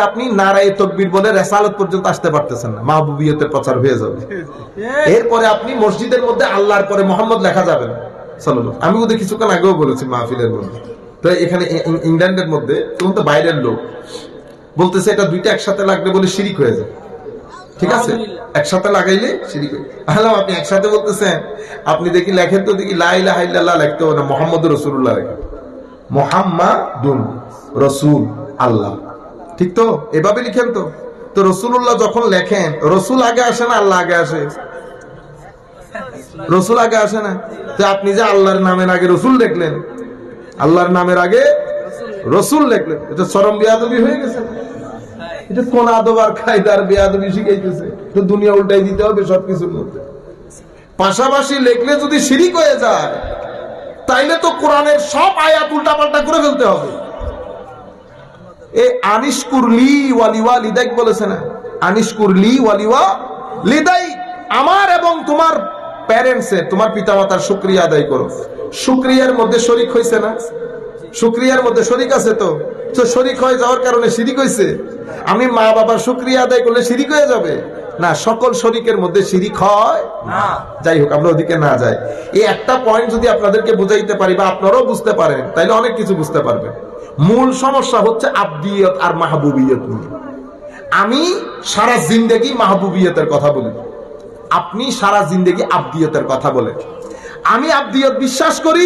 আপনি নারায়ে তাকবীর বলে রিসালাত পর্যন্ত আসতে পারতেছেন না, মাহবুবিয়তের প্রচার হয়ে যাবে। এরপরে আপনি মসজিদের মধ্যে আল্লাহর পরে মোহাম্মদ লেখা যাবে না সাল্লাল্লাহু। আমি ওদের কিছুক্ষণ আগেও বলেছি মাহফিলের মধ্যে, তো এখানে ইংল্যান্ডের মধ্যে তুমি তো বাইরের লোক বলতেছে এটা দুইটা একসাথে লাগলে বলে শিরিক হয়ে যায়। ঠিক আছে, একসাথে লাগাইলে শিরিক হয়ে। আল্লাহ আপনি একসাথে বলতেছেন, আপনি দেখি লেখেন তো দেখি লা ইলাহা ইল্লাল্লাহ লিখতে হবে না, মুহাম্মদুর রাসূলুল্লাহ লেখেন, মুহাম্মাদুন রাসূল আল্লাহ। ঠিক তো, এভাবে লিখেন তো। তো রাসূলুল্লাহ যখন লেখেন, রাসূল আগে আসে না আল্লাহ আগে আসে? রাসূল আগে আসে না? তো আপনি যে আল্লাহর নামের আগে রাসূল লিখলেন, আল্লাহর নামের আগে রাসূল লিখলেন, এটা চরম বেয়াদবি হয়ে গেছে। এটা কোন আদব আর কায়দার বেয়াদবি শিখাইতেছে? তো দুনিয়া উল্টাই দিতে হবে সবকিছুর মধ্যে। পাশাপাশি লিখলে যদি শিরিক হয়ে যায়, তাইলে তো কোরআনের সব আয়াত উল্টা পাল্টা করে ফেলতে হবে। এ আনিশকুরলি ওয়ালিওয়ালিদাইক বলেছে না, আনিশকুরলি ওয়ালিওয়ালিদাই, আমার এবং তোমার প্যারেন্টসের, তোমার পিতামাতার শুকরিয়া আদায় করো। শুকরিয়ার মধ্যে শরীক হইছে না? শুকরিয়ার মধ্যে শরীক আছে তো, তো শরীক হয়ে যাওয়ার কারণে শিরিক হইছে। আমি মা বাবার শুকরিয়া আদায় করলে শিরিক হয়ে যাবে না, সকল শরীকের মধ্যে শিরিক হয় না। যাই হোক, আমরা ওদিকে না যাই। এই একটা পয়েন্ট যদি আপনাদেরকে বুঝাইতে পারি বা আপনারাও বুঝতে পারেন, তাইলে অনেক কিছু বুঝতে পারবেন। মূল সমস্যা হচ্ছে আব্দিয়ত আর মাহবুবিয়ত নিয়ে। আমি সারা জিন্দেগি মাহবুবিয়তের কথা বলি, আপনি সারা জিন্দেগি আব্দিয়তের কথা বলেন। আমি আব্দিয়ত বিশ্বাস করি,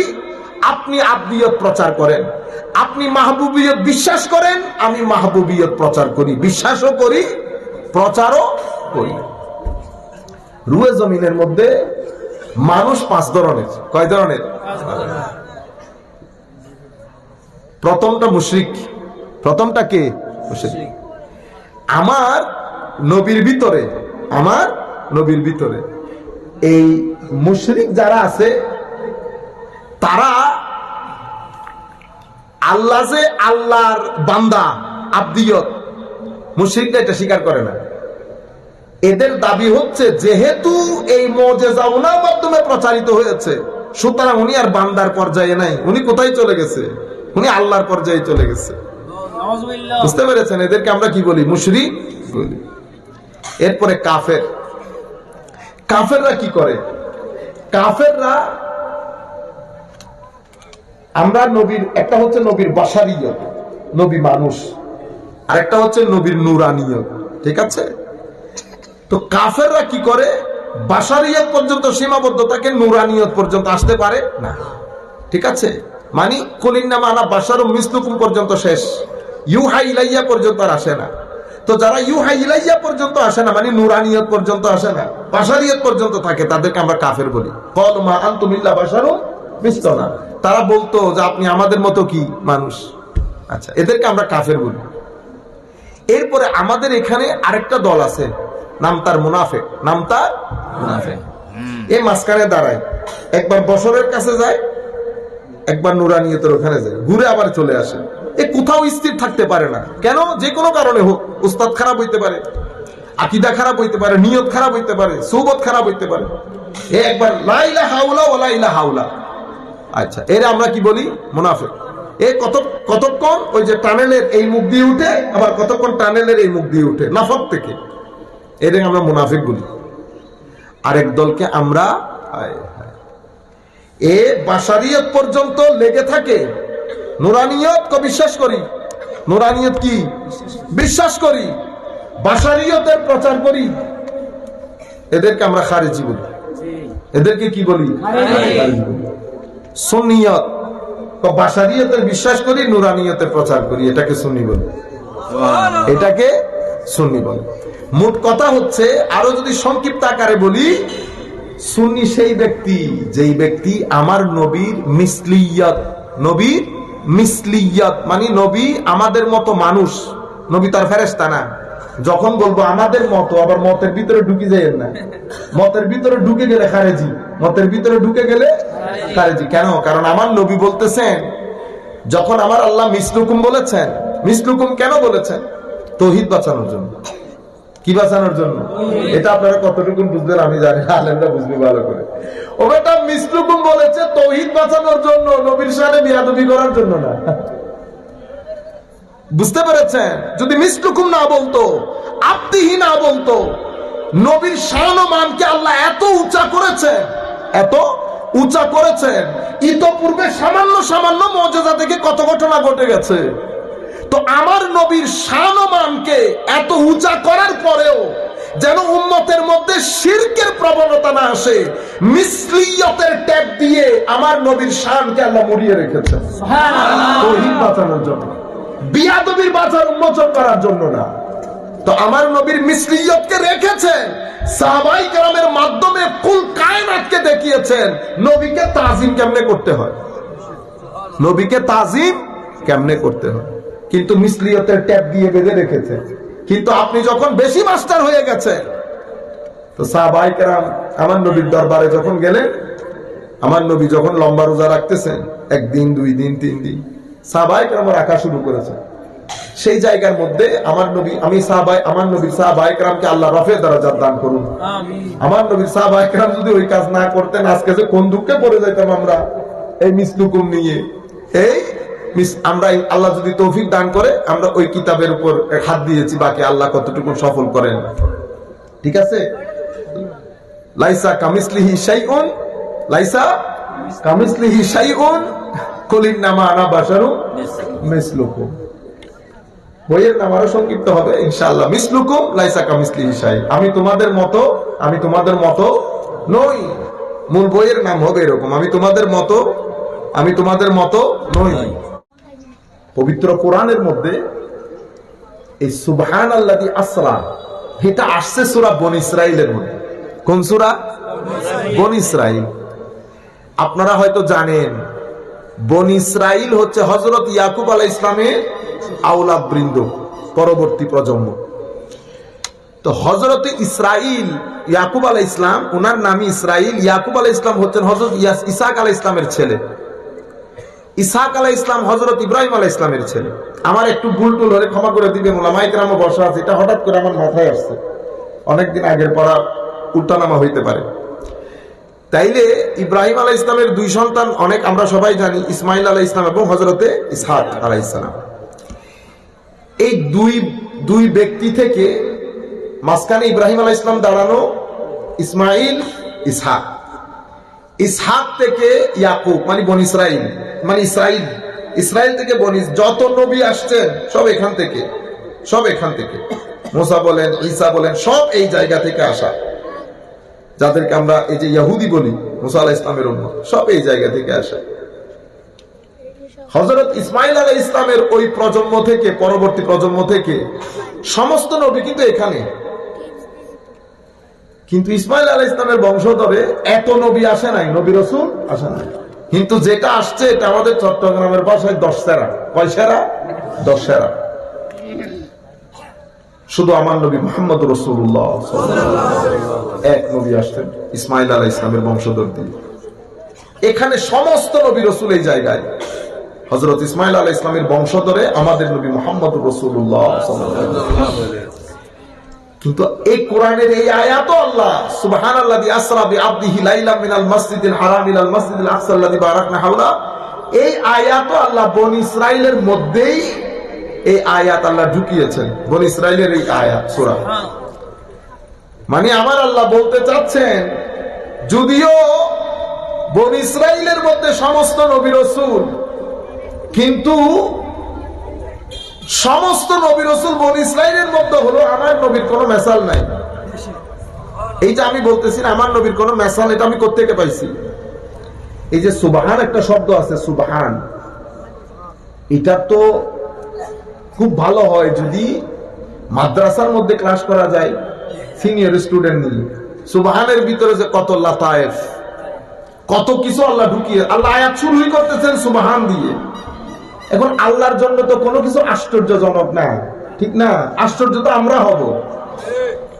আপনি আব্দিয়ত প্রচার করেন। আপনি মাহবুবিয়ত বিশ্বাস করেন, আমি মাহবুবিয়ত প্রচার করি, বিশ্বাসও করি, প্রচারও করি। রুয়ে জমিনের মধ্যে মানুষ 5 ধরনের। কয় ধরনের? প্রথমটা মুশরিক। প্রথমটা কে? মুশরিক। আমার নবীর ভিতরে, আমার নবীর ভিতরে এই মুশরিক যারা আছে, তারা আল্লাহ যে আল্লাহর বান্দা, আব্দিয়ত, মুশরিকরা এটা স্বীকার করে না। এদের দাবি হচ্ছে যেহেতু এই মুজিজা ওনার মাধ্যমে প্রচারিত হয়েছে, সুতরাং উনি আর বান্দার পর্যায়ে নাই, উনি কোথায় চলে গেছে? উনি আল্লাহর পর্যায়ে চলে গেছে। বুঝতে পেরেছেন? এদেরকে আমরা কি বলি? মুশরিক বলি। এরপরে কাফের। কাফেররা কি করে? কাফেররা, আমরা নবীর, একটা হচ্ছে নবীর বাশারিয়ত, নবী মানুষ, আর একটা হচ্ছে নবীর নুরানিয়ত। ঠিক আছে? তো কাফেররা কি করে? বাশারিয়ত পর্যন্ত সীমাবদ্ধ থাকে, নুরানিয়ত পর্যন্ত আসতে পারে না। ঠিক আছে? মানে কুলিন্নামা আনা বাশারুম মিসলুকুম পর্যন্ত শেষ, ইউহা ইলাইয়া পর্যন্ত আর আসে না। তো যারা ইউহা ইলাইয়া পর্যন্ত আসে না, মানে নুরানিয়ত পর্যন্ত আসে না, বাশারিয়ত পর্যন্ত থাকে, তাদেরকে আমরা কাফের বলি। ক্বালু মা আনতুম ইল্লা বাশারুম মিসলুনা, তারা বলতো যে আপনি আমাদের মতো কি মানুষ। আচ্ছা, এদেরকে আমরা কাফের বলি। এরপরে আমাদের এখানে আরেকটা দল আছে, নাম তার মুনাফিক। নাম তার মুনাফিক। এই মাঝখানে দাঁড়ায়, একবার বছরের কাছে যায়, একবার নুরানিয়তের ওখানে যায়, ঘুরে আবার চলে আসে। এ কোথাও স্থির থাকতে পারে না। কেন? যে কোনো কারণে হোক, উস্তাদ খারাপ হইতে পারে, আকীদা খারাপ হইতে পারে, নিয়ত খারাপ হইতে পারে, সুবত খারাপ হইতে পারে। এ একবার লা ইলাহা হাওলা ওয়ালা ইলাহা হাওলা। আচ্ছা, এর আমরা কি বলি? মুনাফিক। এ কতক্ষণ ওই যে টানেলের এই মুখ দিয়ে উঠে, আবার কতক্ষণ টানেলের এই মুখ দিয়ে উঠে, নাফক থেকে। এদের আমরা মুনাফিক বলি। আরেক দলকে আমরা এ বাশারিয়ত পর্যন্ত লেগে থাকে, নুরানিয়ত কে বিশ্বাস করি, নুরানিয়ত কি বিশ্বাস করি, বাশারিয়তের প্রচার করি, এদেরকে আমরা খারিজি বলি। এদেরকে কি বলি? সুন্নিয়ত, বাশারিয়তের বিশ্বাস করি, নুরানিয়তের প্রচার করি, এটাকে সুন্নি বলি, এটাকে সুন্নি বলি। মোট কথা হচ্ছে, আরো যদি সংক্ষিপ্ত আকারে বলি, সুন্নি সেই ব্যক্তি যেই ব্যক্তি আমার নবীর মিসলিয়ত, নবীর মিসলিয়ত মানে নবী আমাদের মতো মানুষ, নবী তার ফেরেশতা না। যখন বলবো আমাদের মতো, আবার মতের ভিতরে ঢুকে যায় না, মতের ভিতরে ঢুকে গেলে খারেজি, মতের ভিতরে ঢুকে গেলে খারেজি। কেন? কারণ আমার নবী বলতেছেন, যখন আমার আল্লাহ মিসলুকুম বলেছেন, মিসলুকুম কেন বলেছেন? তাওহীদ বাঁচানোর জন্য। কি বাঁচানোর জন্য? এটা আপনারা কতটুকু বুঝবেন আমি জানি না, আলেমরা বুঝবে ভালো করে। ও বেটা, মিসলুকুম বলেছে তাওহীদ বাঁচানোর জন্য, নবীর শানে বিয়াদবি করার জন্য না। বুঝতে পেরেছেন? যদি মিসলুকুম না বলতো, আব্দিহি না বলতো, নবীর শান ও মানকে আল্লাহ এত উঁচা করেছেন, এত উঁচা করেছেন। ইতোপূর্বে সামান্য সামান্য মুজিজা থেকে কত ঘটনা ঘটে গেছে। তো আমার নবীর শান ও মানকে এত উঁচা করার পরেও যেন উম্মতের মধ্যে শিরকের প্রবণতা না আসে, মিসলিয়তের ট্যাগ দিয়ে আমার নবীর শানকে আল্লাহ মুড়িয়ে রেখেছেন, সুবহানাল্লাহ, তাওহীদ বাঁচানোর জন্য, বিয়াদবির বাজার উন্মোচন করার জন্য না। তো আমার নবীর মিসলিয়তকে রেখেছেন, সাহাবায়ে কেরামের মাধ্যমে কুল কায়নাতকে দেখিয়েছেন নবীকে তাজিম কেমনে করতে হয়, নবীকে তাজিম কেমনে করতে হয়। কিন্তু মিসলিয়তের ট্যাগ দিয়ে বেঁধে রেখেছেন। কিন্তু আপনি যখন বেশি মাস্টার হয়ে গেছেন, তো সাহাবায়ে কেরাম আমার নবীর দরবারে যখন গেলেন, আমার নবী যখন লম্বা রোজা রাখতেছেন, একদিন, 2 দিন, 3 দিন, সাহাবায়ে কেরাম রাখা শুরু করেছেন। সেই জায়গার মধ্যে আমার নবী, আমার নবীর সাহাবায়ে কেরামকে আল্লাহ রফে দরজাত দান করুন, আমিন। আমার নবীর সাহাবায়ে কেরাম যদি ওই কাজ না করতেন, আজকে যে কোন দুঃখে পড়ে যাইতাম আমরা এই মিসলুকুম নিয়ে। এই আমরা, আল্লাহ যদি তৌফিক দান করে, আমরা ওই কিতাবের উপর হাত দিয়েছি, বাকি আল্লাহ কতটুকু সফল করেন। ঠিক আছে? লাইসা কামিসলিহি শাইউন, লাইসা কামিসলিহি শাইউন, কুল ইন্নামা আনা বাশারুম মিসলুকুম। বইয়ের নাম আরো সংক্ষিপ্ত হবে ইনশাআল্লাহ, মিসলুকুম লাইসা কামিসলিহি শাই, আমি তোমাদের মতো নই। মূল বইয়ের নাম হবে এরকম, আমি তোমাদের মতো নই। পবিত্র কোরআনের মধ্যে এই সুবহানাল্লাযী আসরা, এটা আসছে সূরা বনী ইসরাঈলের মধ্যে। কোন সূরা? বনী ইসরাঈল। আপনারা হয়তো জানেন, বনী ইসরাঈল হচ্ছে হযরত ইয়াকুব আলাইহিস সালামের আওলাদ বৃন্দ, পরবর্তী প্রজন্ম। তো হযরত ইসরাঈল, ইয়াকুব আলাইহিস সালাম, ওনার নামই ইসরাঈল। ইয়াকুব আলাইহিস সালাম হচ্ছেন হযরত ইসহাক আলাইহিস সালামের ছেলে। ইসহাক আলাইহিস সালাম হযরত ইব্রাহিম আলাইহিস সালামের ছেলে। আমার একটু ভুল টুল হলে ক্ষমা করে দিবেন, উলামায়ে কেরামও বসা আছে, এটা হঠাৎ করে আমার মাথায় আসছে, অনেকদিন আগের পড়া উল্টানামা হইতে পারে। তাইলে ইব্রাহিম আলাইহিস সালামের 2 সন্তান অনেক আমরা সবাই জানি, ইসমাঈল আলাইহিস সালাম এবং হযরতে ইসহাক আলাইহিস সালাম। এই দুই ব্যক্তি থেকে মাঝখানে ইব্রাহিম আলাইহিস সালাম দাঁড়ানো, ইসমাঈল, ইসহাক। ইসহাক থেকে ইয়াকুব, মানে বনী ইসরাঈল, মানে ইসরাঈল থেকে বনী, যত নবী আসছেন সব এখান থেকে, মুসা বলেন, ঈসা বলেন, সব এই জায়গা থেকে আসা। যাদেরকে আমরা এই যে ইহুদি বলি, মুসা আলাইহিস সালামের উম্মত, সব এই জায়গা থেকে আসা। হযরত ইসমাঈল আলাইহিস সালামের ওই প্রজন্ম থেকে, পরবর্তী প্রজন্ম থেকে সমস্ত নবী কিন্তু এখানে। কিন্তু ইসমাঈল আলাইহিস সালামের বংশধরে এত নবী আসে নাই, নবী রাসূল আসে নাই। কিন্তু যেটা আসছে, এটা আমাদের চট্টগ্রামের ভাষায় 10 সেরা। কয় সেরা? 10 সেরা। শুধু আমার নবী মুহাম্মদ রাসূলুল্লাহ সাল্লাল্লাহু আলাইহি ওয়াসাল্লাম এক নবী আসছেন ইসমাঈল আলাইহিস সালামের বংশধর দিয়ে। এখানে সমস্ত নবী রাসূল এই জায়গায়। হযরত ইসমাঈল আলাইহিস সালামের বংশধরে আমাদের নবী মুহাম্মদ রাসূলুল্লাহ সাল্লাল্লাহু আলাইহি ওয়াসাল্লাম। কিন্তু এই কোরআনের এই আয়াত, আল্লাহ সুবহানাল্লাযী আসরা বিআবদিহি লাইলাম মিনাল মাসজিদিল হারাম ইলাল মাসজিদিল আকসা আল্লাযী বারাকনা হাওলা, এই আয়াত আল্লাহ বনী ইসরাঈলের মধ্যেই এই আয়াত আল্লাহ ঢুকিয়েছেন। বনী ইসরাঈলের এই আয়াত সূরা, মানে আমার আল্লাহ বলতে চাচ্ছেন, যদিও বনী ইসরাঈলের মধ্যে সমস্ত নবী রাসূল, কিন্তু সমস্ত নবী রাসূল বনী ইসরাঈলের মধ্যে হলো আমার নবীর কোনো মেসাল নাই। এই যে আমি বলতেছি না আমার নবীর কোনো মেসাল, এটা আমি কোত্থেকে পাইছি? এই যে সুবহান একটা শব্দ আছে, সুবহান, এটা তো খুব ভালো হয় যদি মাদ্রাসার মধ্যে ক্লাস করা যায় সিনিয়র স্টুডেন্ট নিয়ে। সুবহানের ভিতরে যে কত লাতায়েফ, কত কিছু আল্লাহ ঢুকিয়ে, আল্লাহ আয়াত শুরুই করতেছেন সুবহান দিয়ে। এখন আল্লাহর জন্য তো কোনো কিছু আশ্চর্যজনক না, ঠিক না? আশ্চর্য তো আমরা হব,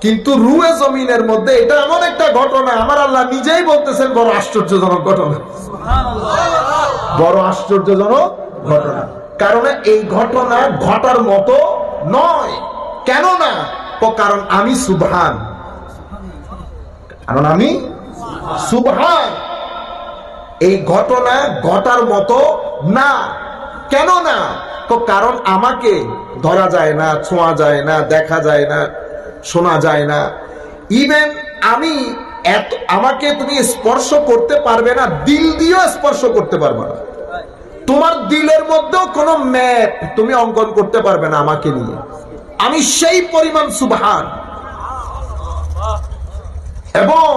কিন্তু রুয়ে জমিনের মধ্যে এটা এমন একটা ঘটনা, আমার আল্লাহ নিজেই বলতেছেন বড় আশ্চর্যজনক ঘটনা, বড় আশ্চর্যজনক ঘটনা। কারণ এই ঘটনা ঘটার মতো নয়। কেন না? কারণ আমি সুবহান, কারণ আমি সুবহান। এই ঘটনা ঘটার মতো না। কেন না? কারণ আমাকে ধরা যায় না, ছোঁয়া যায় না, দেখা যায় না, শোনা যায় না, ইভেন আমাকে তুমি স্পর্শ করতে পারবে না, দিল দিয়েও স্পর্শ করতে পারবে না, তোমার দিলের মধ্যেও কোনো ম্যাপ তুমি অঙ্কন করতে পারবে না আমাকে নিয়ে। আমি সেই পরিমাণ সুবহান। এবং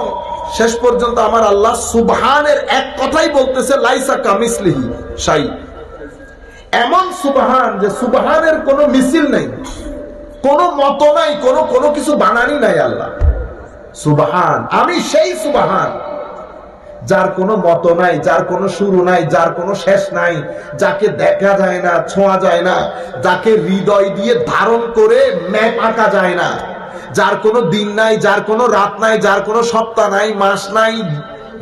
শেষ পর্যন্ত আমার আল্লাহ সুবহানের এক কথাই বলতেছে, লাইসা কামিসলিহি শাই। এমন সুবহান যে সুবহানের কোনো মিছিল নাই, কোনো মত নাই, কোনো কিছু বানানি নাই। আল্লাহ সুবহান, আমি সেই সুবহান যার কোনো মত নাই, যার কোনো শুরু নাই, যার কোনো শেষ নাই, যাকে দেখা যায় না, ছোঁয়া যায় না, যাকে হৃদয় দিয়ে ধারণ করে ম্যাপ আঁকা যায় না, যার কোনো দিন নাই, যার কোনো রাত নাই, যার কোনো সপ্তাহ নাই, মাস নাই,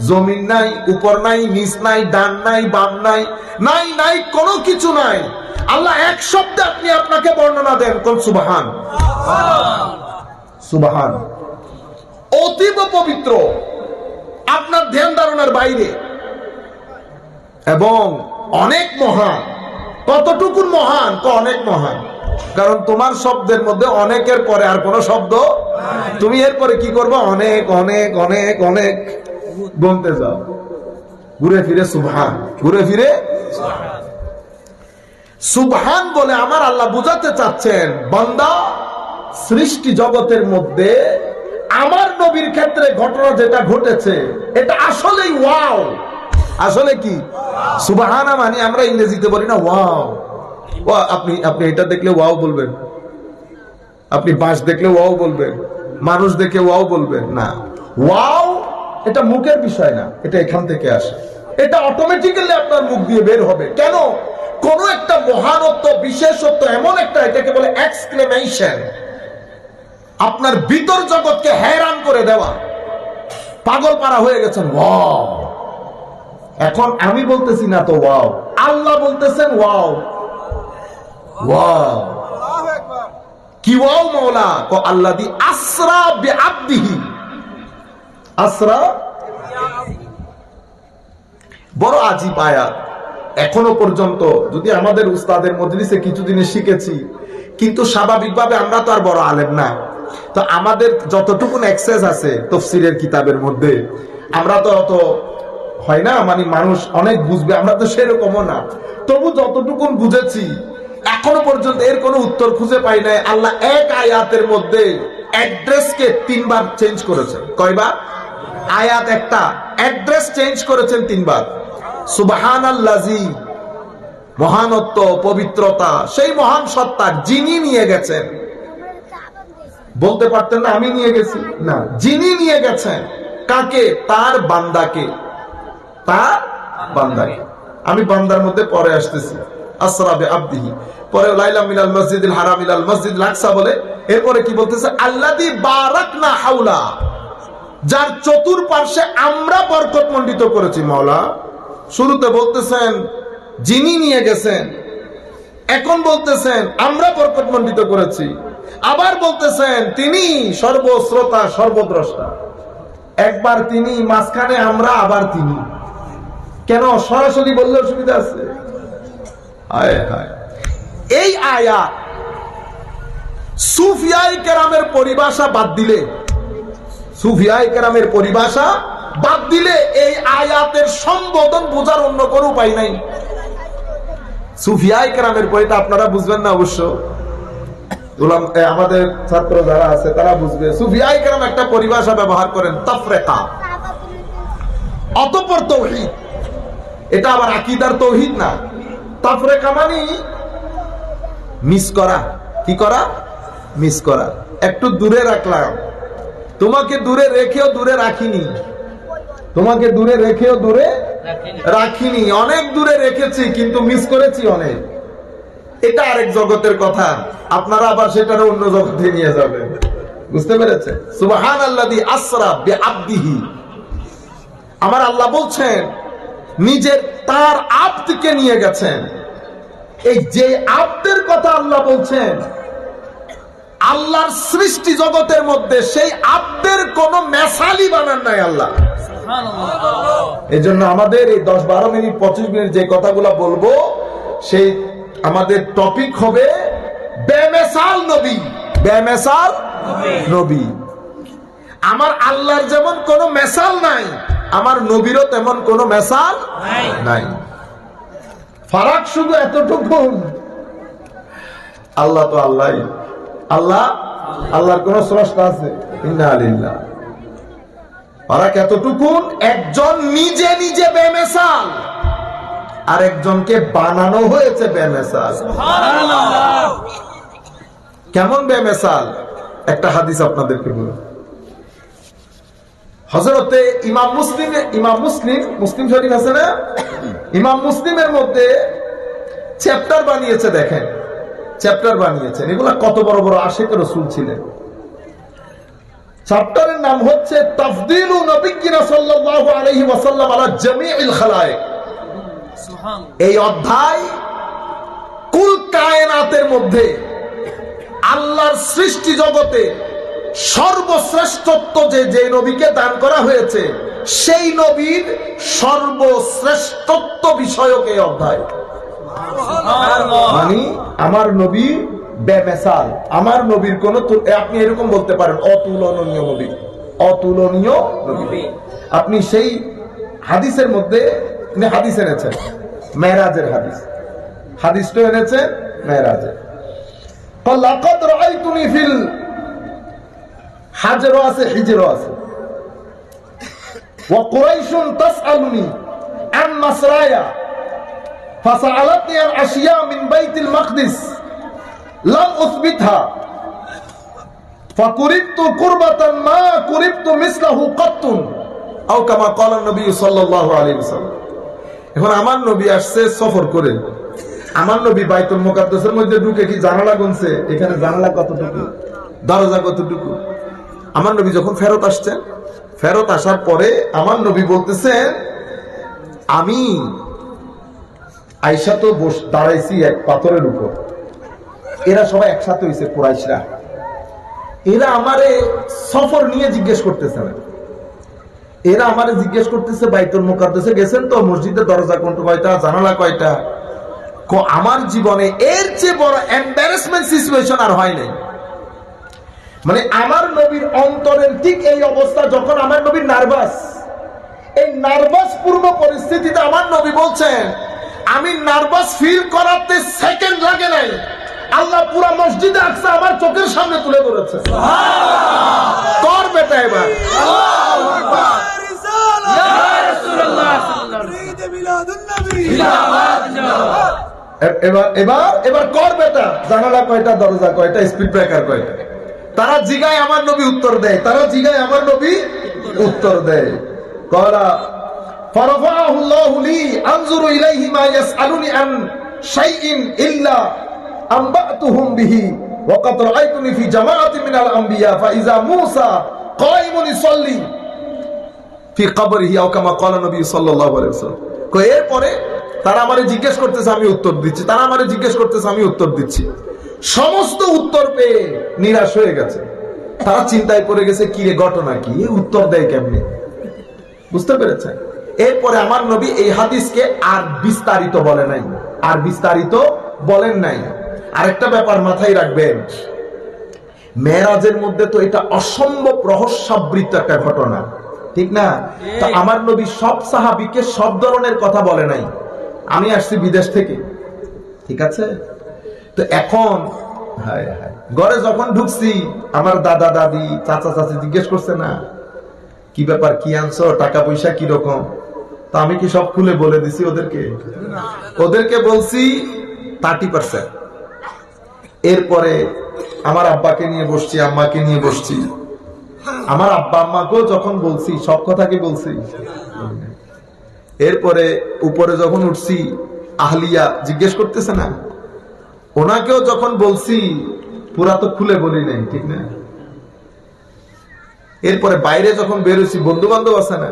জমিন নাই, উপর নাই, নিচ নাই, ডান নাই, বাম নাই, নাই কোনো কিছু নাই। আল্লাহ এক শব্দে আপনি আপনাকে বর্ণনা দেন, কোন সুবহান। সুবহান অতীব পবিত্র, আপনার ধ্যান ধারণার বাইরে, এবং অনেক মহান। কতটুকু মহান? অনেক মহান। কারণ তোমার শব্দের মধ্যে অনেকের পরে আর কোন শব্দ, তুমি এরপরে কি করবে? অনেক অনেক অনেক অনেক বলতে যাও, ঘুরে ফিরে সুবহান, ঘুরে ফিরে সুবহান বলে আমার আল্লাহ বুঝাতে চাচ্ছেন, বান্দা সৃষ্টি জগতের মধ্যে আমার নবীর ক্ষেত্রে ঘটনা যেটা ঘটেছে এটা আসলেই ওয়াও। আসলে কি সুবহানা মানে আমরা ইংরেজিতে বলি না ওয়াও। আপনি এটা দেখলে ওয়াও বলবেন, আপনি বাঁশ দেখলে ওয়াও বলবেন, মানুষ দেখে ওয়াও বলবেন না। ওয়াও এটা মুখের বিষয় না, এটা এখান থেকে আসে, এটা অটোমেটিক্যালি আপনার মুখ দিয়ে বের হবে। কেন? কোন একটা মহানত্ব, বিশেষত্ব, এমন একটা, এটাকে বলে এক্সক্লেমেশন, আপনার ভিতর জগৎকে हैरान করে দেওয়া। পাগল পারা হয়ে গেছেন, ওয়াও। এখন আমি বলতেছি না তো ওয়াও, আল্লাহ বলতেছেন ওয়াও। ওয়াও কি ওয়াও মওলা? আল্লাযী আসরা বিআবদিহি। আসরা বড় আজীব আয়াত। এখনো পর্যন্ত যদি আমাদের উস্তাদের মজলিসে কিছু জিনিস শিখেছি, কিন্তু স্বাভাবিকভাবে আমরা তো আর বড় আলেম না, তো আমাদের যতটুকু অ্যাক্সেস আছে তাফসীরের কিতাবের মধ্যে, আমরা তো অত হয় না, মানে মানুষ অনেক বুঝবে, আমরা তো সেরকমও না। তবু যতটুকু বুঝেছি এখনো পর্যন্ত এর কোনো উত্তর খুঁজে পাই নাই। আল্লাহ এক আয়াতের মধ্যে অ্যাড্রেসকে 3 বার চেঞ্জ করেছেন। কয়বার? আয়াত একটা, অ্যাড্রেস চেঞ্জ করেছেন 3 বার। সুবহানাল্লাযী, মহানত্ব, পবিত্রতা সেই মহান সত্তার, যিনি নিয়ে গেছেন। বলতে পারতেন না আমি নিয়ে গেছি, না, যিনি নিয়ে গেছেন। কাকে? তার বান্দাকে, তার বান্দাকে। আমি বান্দার মধ্যে পরে আসতেছি, আসরা বিআবদিহি, পরে লাইলা মিনাল মসজিদিল হারাম ইলাল মসজিদিল আকসা বলে, এরপরে কি বলতেছে? আল্লাযী বারাকনা হাওলা, যার চতুর্পার্শ্বে আমরা বরকতমণ্ডিত করেছি। মাওলা শুরুতে বলতেছেন যিনি নিয়ে গেছেন, এখন বলতেছেন আমরা বরকতমণ্ডিত করেছি, আবার বলতেছেন তিনি সর্বশ্রোতা সর্বদ্রষ্টা। একবার তিনি, মাঝখানে আমরা, আবার তিনি। কেন? সরাসরি বললে অসুবিধা আছে? হায় হায়। এই আয়াত সুফিয়ায়ে কেরামের পরিভাষা বাদ দিলে, সুফিয়ায়ে কেরামের পরিভাষা বাদ দিলে এই আয়াতের সম্বোধন বোঝার অন্য কোনো উপায় নাই। সুফিয়ায়ে কেরামের পরিটা আপনারা বুঝবেন না অবশ্য, আমাদের ছাত্র যারা আছে তারা বুঝবে। সুফিয়ায়ে কেরাম একটা পরিভাষা ব্যবহার করেন, তাফরিকা, অতঃপর তাওহীদ। এটা আবার আকীদার তাওহীদ না। তাফরিকা মানে মিস করা। কি করা? মিস করা। একটু দূরে রাখলাম, তোমাকে দূরে রেখেও দূরে রাখিনি, তোমাকে দূরে রেখেও দূরে রাখিনি, অনেক দূরে রেখেছি কিন্তু মিস করেছি অনেক। এটা আরেক জগতের কথা, আপনারা আবার সেটার অন্য জগতে নিয়ে যাবেন। বুঝতে পেরেছেন? সুবহানাল্লাযী আসরা বিআবদিহি। আমার আল্লাহ বলছেন নিজের তার আব্দকে নিয়ে গেছেন। এই যে আব্দের কথা আল্লাহ বলছেন, আল্লাহর সৃষ্টি জগতের মধ্যে সেই আব্দের কোন মেসালি বানান নাই আল্লাহ। এই জন্য আমাদের এই 10, 12 মিনিট, 25 মিনিট যে কথাগুলো বলবো, সেই আমাদের টপিক হবে বেমেসাল নবী। বেমেসাল নবী। আমার আল্লাহর যেমন কোনো মেসাল নাই, আমার নবীরও তেমন কোনো মেসাল নাই। ফারাক শুধু এতটুকু, আল্লাহ তো আল্লাহ, আল্লাহর কোন স্রষ্টা আছে? ইন্না লিল্লাহ। ফারাক এতটুকু, একজন নিজে নিজে বেমেসাল, আর একজনকে বানানো হয়েছে বেমেসাল। কেমন বেমেসাল? একটা হাদিস আপনাদেরকে বলি। হযরতে মুসলিম শরীফ আছে না, ইমাম মুসলিমের মধ্যে চ্যাপ্টার বানিয়েছে, দেখেন চ্যাপ্টার বানিয়েছেন, এগুলা কত বড় বড় আশিক রাসূল ছিলেন। চ্যাপ্টারের নাম হচ্ছে তাফদীলু নবিয়্যিনা সাল্লাল্লাহু আলাইহি ওয়াসাল্লাম আলা জামিইল খালায়েক। এই অধ্যায় কুল কায়নাতের মধ্যে আল্লাহর সৃষ্টি জগতে সর্বশ্রেষ্ঠত্ব যে নবীকে দান করা হয়েছে, সেই নবীর সর্বশ্রেষ্ঠত্ব বিষয়ক এই অধ্যায়। মানে আমার নবী বেমেসাল, আমার নবীর কোন, আপনি এরকম বলতে পারেন অতুলনীয় নবী, অতুলনীয় নবী। আপনি সেই হাদিসের মধ্যে হাদিস এনেছেন, মেরাজের হাদিস, হাদিসটা এনেছে মেরাজের। লাকাদ রাআইতুনি ফিল হাজরও আছে, হিজরও আছে। ওয়া কুরাইশুন তাসআলুনি আন মাসরায়া ফাসআলাতনি আন আশিয়া মিন বাইতিল মাকদিস লাম উসবিতহা ফাকুরিবতু কুরবাতান মা কুরিবতু মিসলাহু কাত্তুন আও কামা ক্বালা নবী সাল্লাল্লাহু আলাইহি ওয়াসাল্লাম। এখন আমার নবী আসছে সফর করে, আমার নবী বাইতুল মুকাদ্দাসের মধ্যে ঢুকে কি জানালা গুনছে, এখানে জানালা কতটুকু, দরজা কতটুকু। আমার নবী যখন ফেরত আসছেন, ফেরত আসার পরে আমার নবী বলতেছেন, আমি আয়েশা তো দাঁড়াইছি এক পাথরের উপর, এরা সবাই একসাথে হয়েছে কুরাইশরা, এরা আমারে সফর নিয়ে জিজ্ঞেস করতেছে না, এরা আমারে জিজ্ঞেস করতেছে বাইতুল মুকাদ্দাসে গেছেন তো, মসজিদের দরজা কোনটা, কয়টা জানালা কয়টা। আমার জীবনে এর চেয়ে বড় এম্বারাসমেন্ট সিচুয়েশন আর হয় নাই। মানে আমার নবীর অন্তরের ঠিক এই অবস্থা, যখন আমার নবীর নার্ভাস, এই নার্ভাস পূর্ণ পরিস্থিতিতে আমার নবী বলছেন, আমি নার্ভাস ফিল করাতে সেকেন্ড লাগে নাই, আল্লাহ পুরা মসজিদে আকসা আমার চোখের সামনে তুলে ধরেছে। তোর বেটা এবার এবার কর বেটা, জানালা কয়টা, দরজা কয়টা, স্পিড ব্রেকার কয়টা। তারা জিগায় আমার নবী উত্তর দেয়, তারা জিগায় আমার নবী উত্তর দেয়। কলা ফারাফাহুল্লাহু লি আনজুরু ইলাইহি মা ইয়াসআলুনি আন শাইইন ইল্লা আমবাতুহুম বিহি ওয়া ক্বাদ রাআইতুনি ফি জামাআতিন মিনাল আমবিয়া ফাইজা মূসা কায়িমুন ইসাল্লি ফি কবরিহি আও কামা ক্বালা নবী সাল্লাল্লাহু আলাইহি ওয়াসাল্লাম। এরপরে তারা আমারে জিজ্ঞেস করতেছে, আমি উত্তর দিচ্ছি, তারা আমারে জিজ্ঞেস করতেছে, আমি উত্তর দিচ্ছি। সমস্ত উত্তর পেয়ে নিরাশ হয়ে গেছে, তারা চিন্তায় পড়ে গেছে, কি রে ঘটনা কি, উত্তর দেয় কেমনে, বুঝতে পেরেছেন। এরপরে আমার নবী এই হাদিসকে আর বিস্তারিত বলে নাই, আর বিস্তারিত বলেন নাই। আরেকটা ব্যাপার মাথায় রাখবেন, মেরাজের মধ্যে তো এটা অসম্ভব রহস্যাবৃত একটা ঘটনা, ঠিক না? তো আমার নবী সব সাহাবীকে সব ধরনের কথা বলে নাই, আমি আসছি বিদেশ থেকে, ঠিক আছে? তো এখন ঘরে যখন ঢুকছি, আমার দাদা দাদি চাচা চাচি জিজ্ঞেস করছে না, কি ব্যাপার, কি আনছো, টাকা পয়সা কিরকম। তো আমি কি সব খুলে বলে দিছি ওদেরকে বলছি 30%। এরপরে আমার আব্বাকে নিয়ে বসছি, আম্মাকে নিয়ে বসছি, আমার আব্বা আম্মাকেও যখন বলছি সব কথা কি বলছি। এরপরে উপরে যখন উঠছি, আহলিয়া জিজ্ঞেস করতেছে না, ওনাকেও যখন বলছি পুরা তো খুলে বলি নাই, ঠিক না? এরপরে বাইরে যখন বেরোছি, বন্ধু বান্ধব আছে না,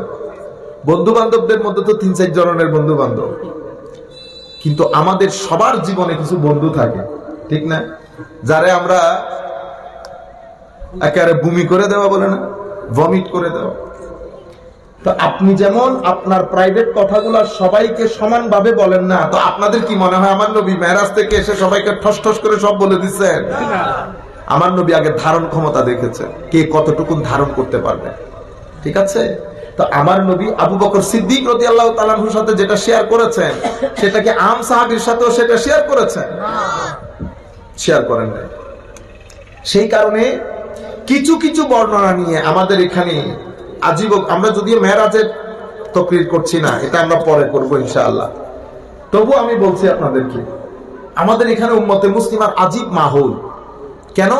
বন্ধু বান্ধবদের মধ্যে তো 3-4 জনের বন্ধু বান্ধব, কিন্তু আমাদের সবার জীবনে কিছু বন্ধু থাকে, ঠিক না? যারে আমরা একেবারে বমি করে দেওয়া বলে না, ভমিট করে দেওয়া, তো আপনি যেমন আপনার প্রাইভেট কথাগুলো সবাইকে সমানভাবে বলেন না, তো আপনাদের কি মনে হয় আমার নবী মেরাজ থেকে এসে সবাইকে ঠস ঠস করে সব বলে দিচ্ছেন? আমার নবী আগে ধারণ ক্ষমতা দেখেছেন, কে কতটুকু ধারণ করতে পারবে। ঠিক আছে? তো আমার নবী আবু বকর সিদ্দিক রাদিয়াল্লাহু তাআলা আনহুর সাথে যেটা শেয়ার করেছেন, সেটাকে আম সাহাবীর সাথেও সেটা শেয়ার করেছেন? শেয়ার করেন না। সেই কারণে কিছু কিছু বর্ণনা নিয়ে আমাদের এখানে আজীব, আমরা যদিও মেরাজের তাকরীর করছি না, এটা আমরা পরে করব ইনশাআল্লাহ, তবু আমি বলছি আপনাদেরকে, আমাদের এখানে উম্মতে মুসলিমার আজীব মাহৌল। কেন?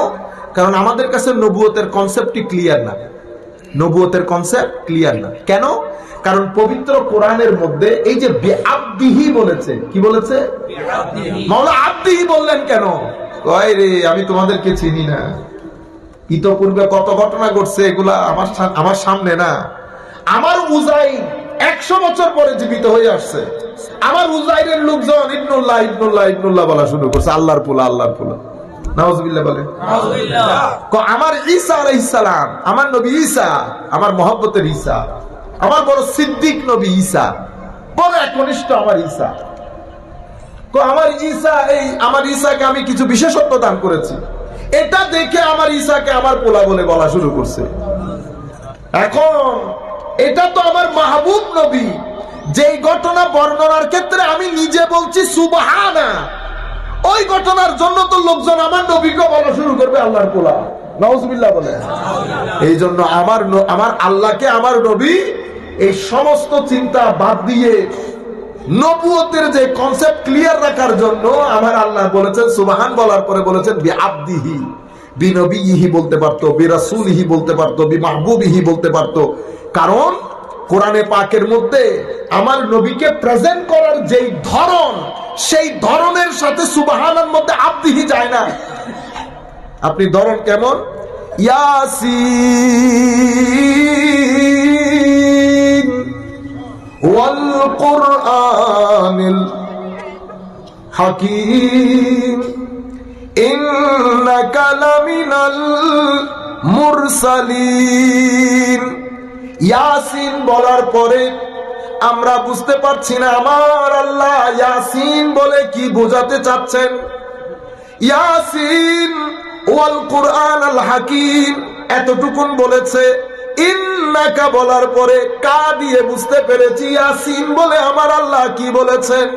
কারণ আমাদের কাছে নবুয়তের কনসেপ্টই ক্লিয়ার না। নবুয়তের কনসেপ্ট ক্লিয়ার না। কেন? কারণ পবিত্র কোরআনের মধ্যে এই যে বিআবদিহি বলেছে, কি বলেছে? মাওলা আবদিহি বললেন কেন? কয় রে, আমি তোমাদেরকে চিনি না। ইতোপূর্বে কত ঘটনা ঘটছে, এগুলা আমার সামনে না। আমার উজাইর 100 বছর পরে জীবিত হয়ে আসছে। আমার উজাইরের লোকজন ইবনুল্লাহ ইবনুল্লাহ ইবনুল্লাহ বলা শুরু করছে, আল্লাহর পোলা আল্লাহর পোলা। নাউজুবিল্লাহ বলে। আমার ঈসা আলাইহিস সালাম, আমার নবী ঈসা, আমার মহব্বতের ঈসা, আমার বড় সিদ্দিক নবী ঈসা, বড় একনিষ্ঠ আমার ঈসা। আমার ঈসা, এই আমার ঈসাকে আমি কিছু বিশেষত্ব দান করেছি, এটা দেখে আমার ঈসাকে আমার পোলা বলে বলা শুরু করছে। এখন এটা তো আমার মাহবুব নবী, যেই ঘটনা বর্ণনার ক্ষেত্রে আমি নিজে বলছি সুবহানা, ওই ঘটনার জন্য তো লোকজন আমার নবীকে বলা শুরু করবে আল্লাহর পোলা। নাউজুবিল্লাহ বলে। এই জন্য আমার আল্লাহকে আমার নবী এই সমস্ত চিন্তা বাদ দিয়ে নবুয়তের যে কনসেপ্ট ক্লিয়ার রাখার জন্য আমার আল্লাহ বলেছেন সুবহান, বলার পরে বলেছেন বিআবদিহি, বিনবিহি বলতে পারতো, বিরাসূলিহি বলতে পারতো, বিমাহবুবিহি বলতে পারতো। কারণ কোরআনে পাকের মধ্যে আমার নবীকে প্রেজেন্ট করার যেই ধরন, সেই ধরনের সাথে সুবহানের মধ্যে আবদিহি যায় না। আপনি ধরন কেমন? ইয়াসিন ওয়াল কুরআনিল হাকীম ইন্নাকা লামিনাল মুরসালিন। ইয়াসিন বলার পরে আমরা বুঝতে পারছি না আমার আল্লাহ ইয়াসিন বলে কি বোঝাতে চাচ্ছেন। ইয়াসিন ওয়াল কুরআন আল হাকীম এতটুকুন বলেছে। ইন্নাকা বলার পরে কা দিয়ে বুঝতে পেরেছি ইয়াসিন বলে আমার আল্লাহ কি বলেছেন,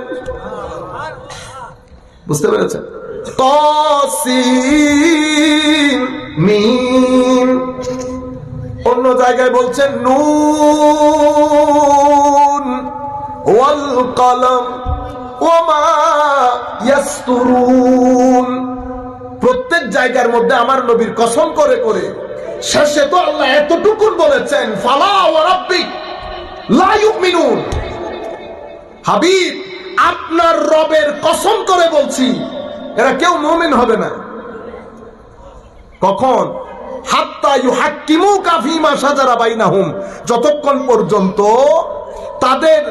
বুঝতে পেরেছেন? তাসিন মিম। অন্য জায়গায় বলছেন নুন ওয়াল কলম ওমা ইয়াসতুরুন। প্রত্যেক জায়গার মধ্যে আমার নবীর কসম করে করে শেষে তো আল্লাহ এতটুকুন বলেছেন ফালা ওয়া রাব্বিক লা ইউমিনুন। হাবিব, আপনার রবের কসম করে বলছি, এরা কেউ মুমিন হবে না। কখন? হাত্তা ইউহাক্কিমুকা ফীমা শাজারা বাইনাহুম, যতক্ষণ পর্যন্ত তাদের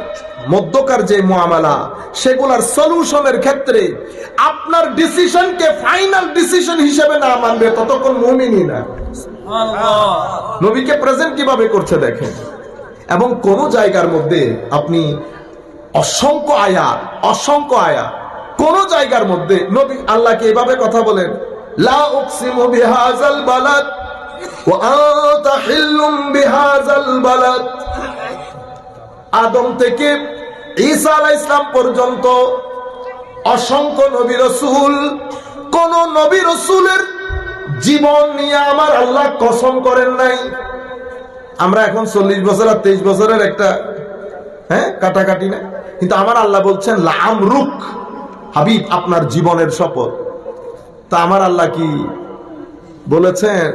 মধ্যকার যে মুআমালা সেগুলোর সলিউশনের ক্ষেত্রে আপনার ডিসিশনকে ফাইনাল ডিসিশন হিসেবে না মানবে, ততক্ষণ মুমিনই না। নবীকে প্রেজেন্ট কিভাবে করছে দেখেন। এবং কোন জায়গার মধ্যে আপনি অসংখ্য আয়াত কোন জায়গার মধ্যে নবী আল্লাহকে এভাবে কথা বলেন, লা উকসিমু বিহাযাল বালাদ ওয়া আনতা হিল্লুম বিহাযাল বালাদ। আদম থেকে ঈসা আলাইহিস সালাম পর্যন্ত অসংখ্য নবী রাসূল, কোন নবী রাসূলের জীবন নিয়ে আমার আল্লাহ কসম করেন নাই। আমরা এখন 40 বছর আর 23 বছরের একটা কাটাকাটি না, কিন্তু আমার আল্লাহ বলছেন লামরুক, হাবিব আপনার জীবনের শপথ। তা আমার আল্লাহ কি বলেছেন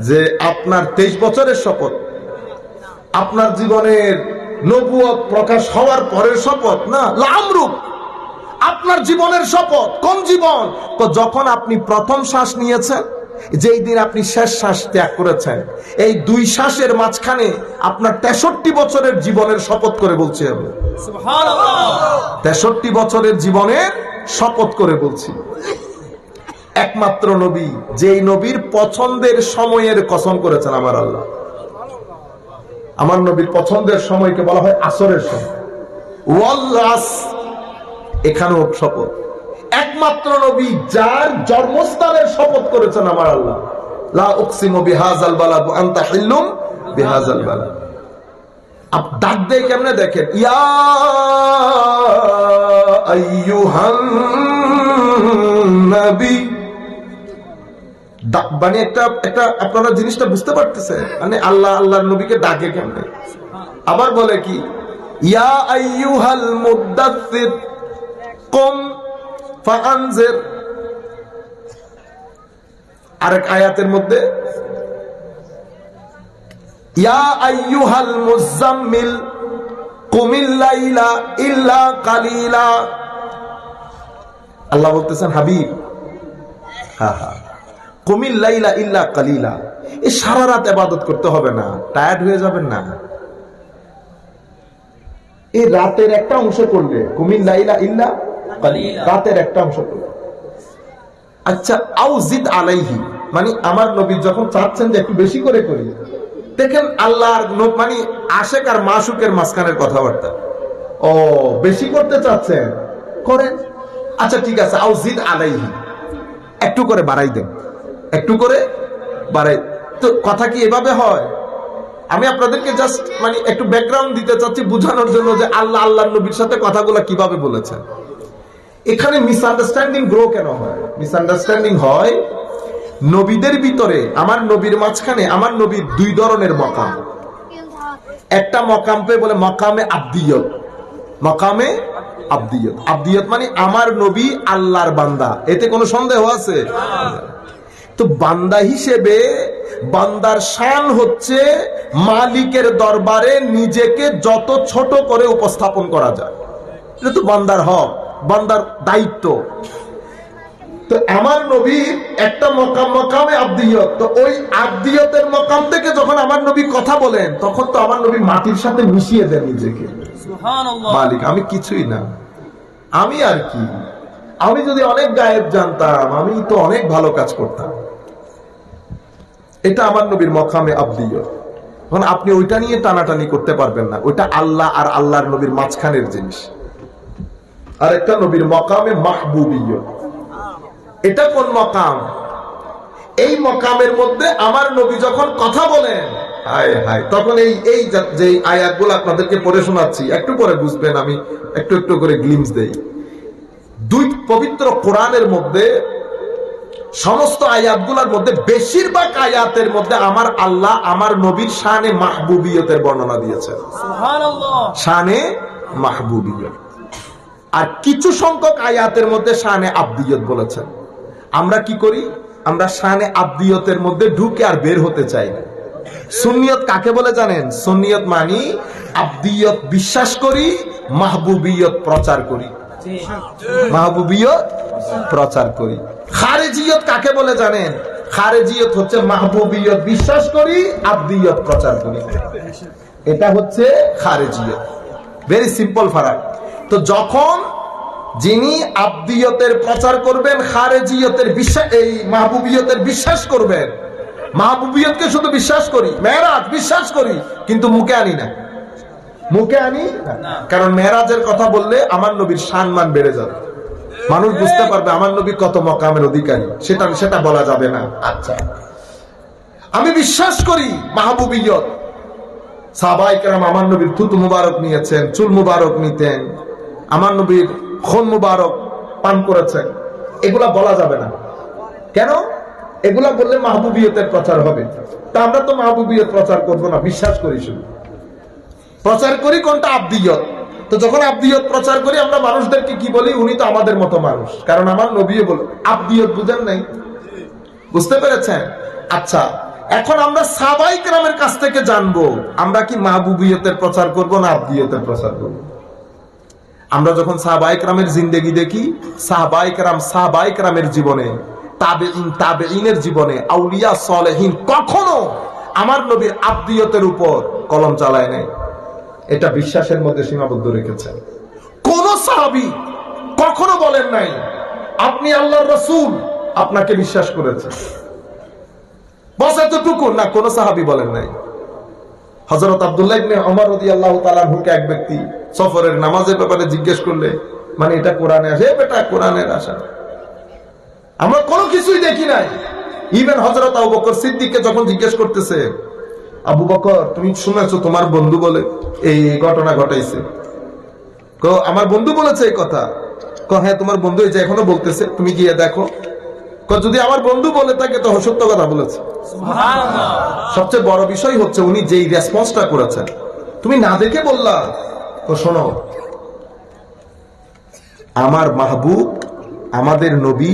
যে আপনার 23 বছরের শপথ, আপনার জীবনের নবুয়ত প্রকাশ হওয়ার পরের শপথ না, লামরুক আপনার জীবনের শপথ। কোন জীবন? তো যখন আপনি প্রথম শ্বাস নিয়েছেন, যেই দিন আপনি শেষ শ্বাস ত্যাগ করেছেন, এই 2 শ্বাসের মাঝখানে আপনার 63 বছরের জীবনের শপথ করে বলছি আমি। সুবহানাল্লাহ। 63 বছরের জীবনের শপথ করে বলছি। একমাত্র নবী, যেই নবীর পছন্দের সময়ের কসম করেছেন আমার আল্লাহ। আমার নবীর পছন্দের সময়কে বলা হয় আসরের সময়। এখানেও শপথ, একমাত্র নবী যার জন্মস্থানের শপথ করেছেন আমার আল্লাহ, লা উকসিমু বিহাযাল বালাদ ওয়া আনতা হিল্লুম বিহাযাল বালাদ। আপ ডাক দেয় কেমনে দেখেন, ইয়া আইয়ুহান নবী, মানে একটা আপনারা জিনিসটা বুঝতে পারতেছেন, মানে আল্লাহ আল্লাহর নবীকে ডাকে কেমনে। আবার বলে কি, ইয়া আইয়ুহাল মুদ্দাসসির কুম ফাআনজির। আরেক আয়াতের মধ্যে ইয়া আইয়ুহাল মুযাম্মিল কুমিল লাইলা ইল্লা কালিলা। আল্লাহ বলতেছেন হাবিব, কুমিল লাইলা ইল্লা কালিলা, এই সারা রাত ইবাদত করতে হবে না, টায়ার্ড হয়ে যাবেন না। এই রাতের একটা অংশ করলে, কুমিল লাইলা ইল্লা কালিলা, রাতের একটা অংশ করলে। আচ্ছা, আউজিদ আলাইহি, মানে আমার নবী যখন চাচ্ছেন যে একটু বেশি করে করি, দেখেন আল্লাহর মানে আশেক আর মাশুকের মাঝখানের কথাবার্তা। ও বেশি করতে চাচ্ছেন, করেন। আচ্ছা ঠিক আছে, আউজিদ আলাইহি, একটু করে বাড়াই দেন, একটু করে বাড়াই। তো কথা কি এভাবে হয়? আমি আপনাদেরকে জাস্ট মানে একটু ব্যাকগ্রাউন্ড দিতে চাচ্ছি বোঝানোর জন্য যে আল্লাহ আল্লাহর নবীর সাথে কথাগুলো কিভাবে বলেছেন। এখানে মিসআন্ডারস্ট্যান্ডিং গ্রো কেন হয়? মিসআন্ডারস্ট্যান্ডিং হয় নবীদের ভিতরে, আমার নবীর মাঝখানে আমার নবীর দুই ধরনের মকাম। একটা মকামকে বলে মকামে আবদিয়ত, মকামে আবদিয়ত। আবদিয়ত মানে আমার নবী আল্লাহর বান্দা, এতে কোনো সন্দেহ আছে? তো বান্দা হিসেবে বান্দার শান হচ্ছে মালিকের দরবারে নিজেকে যত ছোট করে উপস্থাপন করা যায়, এটা তো বান্দার হক, বান্দার দায়িত্ব। তো আমার নবীর একটা মকাম, মকামে আবদিয়ত। তো ওই আবদিয়তের মকাম থেকে যখন আমার নবী কথা বলেন, তখন তো আমার নবী মাটির সাথে মিশিয়ে দেন নিজেকে। মালিক আমি কিছুই না, আমি আর কি, আমি যদি অনেক গায়েব জানতাম, আমি তো অনেক ভালো কাজ করতাম। এটা আমার নবীর মকামে আবদিয়ত। এখন আপনি ওইটা নিয়ে টানাটানি করতে পারবেন না, ওইটা আল্লাহ আর আল্লাহর নবীর মাঝখানের জিনিস। আর একটা নবীর মকামে মাহবুবিয়ত। এটা কোন মকাম? এই মকামের মধ্যে আমার নবী যখন কথা বলেন, হায় হায়, তখন এই যে আয়াতগুলো আপনাদেরকে পড়ে শোনাচ্ছি, একটু পরে বুঝবেন, আমি একটু একটু করে গ্লিমস দেই। দুই পবিত্র কোরআনের মধ্যে সমস্ত আয়াতগুলোর মধ্যে বেশিরভাগ আয়াতের মধ্যে আমার আল্লাহ আমার নবীর শানে মাহবুবিয়তের বর্ণনা দিয়েছেন। সুবহানাল্লাহ, শানে মাহবুবিয়ত। আর কিছু সংখ্যক আয়াতের মধ্যে শানে আবদিয়ত বলেছেন। আমরা কি করি? আমরা শানে আবদিয়তের মধ্যে ঢুকে আর বের হতে চাই না। সুন্নিয়ত কাকে বলে জানেন? সুন্নিয়ত মানি আবদিয়ত বিশ্বাস করি, মাহবুবিয়ত প্রচার করি, মাহবুবিয়ত প্রচার করি। খারেজিয়ত কাকে বলে জানেন? খারেজিয়ত হচ্ছে মাহবুবিয়ত বিশ্বাস করি, আবদিয়ত প্রচার করি, এটা হচ্ছে খারেজিয়ত। ভেরি সিম্পল ফারাক। তো যখন যিনি আবদিয়তের প্রচার করবেন, খারেজিয়তের বিশ্বাস, এই মাহবুবিয়তের বিশ্বাস করবেন। মাহবুবিয়তকে শুধু বিশ্বাস করি, মেরাজ বিশ্বাস করি, কিন্তু মুখে আনি না, মুখে আনি না। কারণ মেরাজের কথা বললে আমার নবীর সম্মান বেড়ে যাবে, মানুষ বুঝতে পারবে আমার নবী কত মকামের অধিকারী, সেটা বলা যাবে না। আচ্ছা, আমি বিশ্বাস করি মাহবুবিয়ত। সাহাবায়ে কেরাম আমার নবীর থুতু মুবারক নিয়েছেন, চুল মুবারক নিতেন, আমার নবীর খুন মুবারক পান করেছেন, এগুলা বলা যাবে না। কেন? এগুলা বললে মাহবুবিয়তের প্রচার হবে। তা আমরা তো মাহবুবিয়ত প্রচার করবো না, বিশ্বাস করি, শুধু প্রচার করি কোনটা? আবদিয়ত। তো যখন আবদিয়ত প্রচার করি, আমরা মানুষদেরকে কি বলি? উনি তো আমাদের মতো মানুষ, কারণ আমার নবীও বলে। আবদিয়ত বুঝেন নাই? বুঝতে পেরেছেন? আচ্ছা, এখন আমরা সাহাবায়ে কেরামের কাছ থেকে জানবো, আমরা কি মাহবুবিয়তের প্রচার করব না আবদিয়তের প্রচার করব? আমরা যখন সাহাবায়ে কেরামের জিন্দেগি দেখি, সাহাবায়ে কেরামের জীবনে, তাবেঈনের জীবনে, আউলিয়া সালেহিন কখনো আমার নবীর আবদিয়তের উপর কলম চালায় নাই। এটা বিশ্বাসের মধ্যে সীমাবদ্ধ রেখেছেন। কোন সাহাবী কখনো বলেন নাই আপনি আল্লাহর রাসূল, আপনাকে বিশ্বাস করেছে, বস এতটুকু না, কোন সাহাবী বলেন নাই। হযরত আব্দুল্লাহ ইবনে ওমর রাদিয়াল্লাহু তাআলা আনহুকে এক ব্যক্তি সফরের নামাজের ব্যাপারে জিজ্ঞেস করলে, মানে এটা কোরআনে আসে? বেটা কোরআনের আশা, আমরা কোনো কিছুই দেখি নাই। ইভেন হযরত আবু বকর সিদ্দিককে যখন জিজ্ঞেস করতেছে, আবু বকর তুমি শুনেছো তোমার বন্ধু বলে এই ঘটনা ঘটাইছে? আমার বন্ধু বলেছে এই কথা। হ্যাঁ তোমার বন্ধু এই যে এখনো বলতেছে, তুমি গিয়ে দেখো। যদি আমার বন্ধু বলে থাকে তো সত্য কথা বলেছে। সবচেয়ে বড় বিষয় হচ্ছে উনি যেই রেসপন্সটা করেছেন, তুমি না দেখে বললা। তো শোনো, আমার মাহবুব আমাদের নবী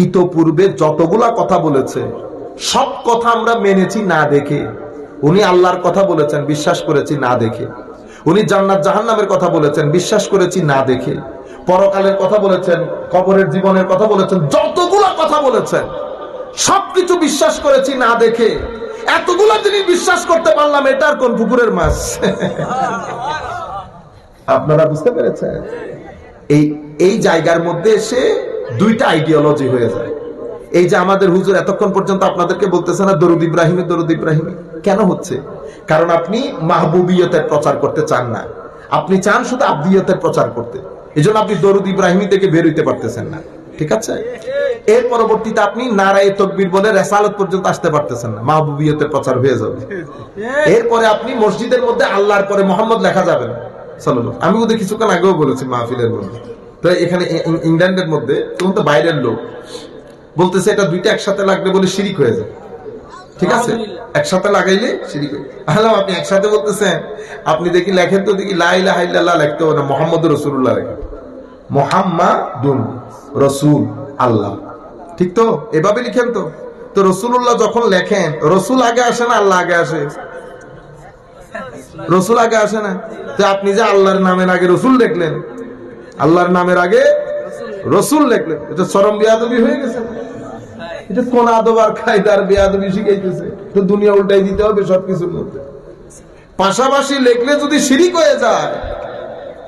ইতোপূর্বে যতগুলা কথা বলেছে সব কথা আমরা মেনেছি না দেখে। উনি আল্লাহর কথা বলেছেন, বিশ্বাস করেছি না দেখে। উনি জান্নাত জাহান্নামের কথা বলেছেন, বিশ্বাস করেছি না দেখে। পরকালের কথা বলেছেন, কবরের জীবনের কথা বলেছেন, যতগুলা কথা বলেছেন সবকিছু বিশ্বাস করেছি না দেখে। এতগুলা জিনিস বিশ্বাস করতে পারলাম, এটার কোন পুকুরের মাছ? আপনারা বুঝতে পেরেছেন? এই জায়গার মধ্যে এসে দুইটা আইডিওলজি হয়ে যায়। এই যে আমাদের হুজুর এতক্ষণ পর্যন্ত আপনাদেরকে বলতেছে না দরুদ ইব্রাহিমে, দরুদ ইব্রাহিমে কেন হচ্ছে? কারণ আপনি মাহবুবিয়তের প্রচার করতে চান না, আপনি চান শুধু আব্দিয়তের প্রচার করতে। এই জন্য আপনি দরুদ ইব্রাহিমি থেকে বের হইতে পারতেছেন না, ঠিক আছে? এর পরবর্তীতে আপনি নারায়ে তাকবীর বলে রিসালাত পর্যন্ত আসতে পারতেছেন না, মাহবুবিয়তের প্রচার হয়ে যাবে। এরপরে আপনি মসজিদের মধ্যে আল্লাহর পরে মোহাম্মদ লেখা যাবে না সাল্লাল্লাহু। আমি ওদের কিছুক্ষণ আগেও বলেছি মাহফিলের মধ্যে। তো এখানে ইংল্যান্ডের মধ্যে তখন তো বাইরের লোক বলতেছে এটা দুইটা একসাথে লাগবে বলে শিরিক হয়ে যায়, ঠিক আছে? একসাথে লাগাইলে শিরিক হয়ে। আপনি একসাথে বলতেছেন, আপনি দেখি লেখেন তো, দেখি লা ইলাহা ইল্লাল্লাহ লিখতে হবে না, মুহাম্মদুর রাসূলুল্লাহ লেখেন, মুহাম্মাদুন রাসূল আল্লাহ, ঠিক তো? এভাবে লিখেন তো। তো রাসূলুল্লাহ যখন লেখেন, রাসূল আগে আসে না আল্লাহ আগে আসে? রাসূল আগে আসে না? তো আপনি যে আল্লাহর নামের আগে রাসূল লিখলেন, আল্লাহর নামের আগে রাসূল লিখলেন, এটা চরম বেয়াদবি হয়ে গেছে। এটা কোন আদব আর কায়দার বেয়াদবি শিখাইতেছে? তো দুনিয়া উল্টাই দিতে হবে সবকিছুর মধ্যে। পাশাপাশি লিখলে যদি শিরিক হয়ে যায়,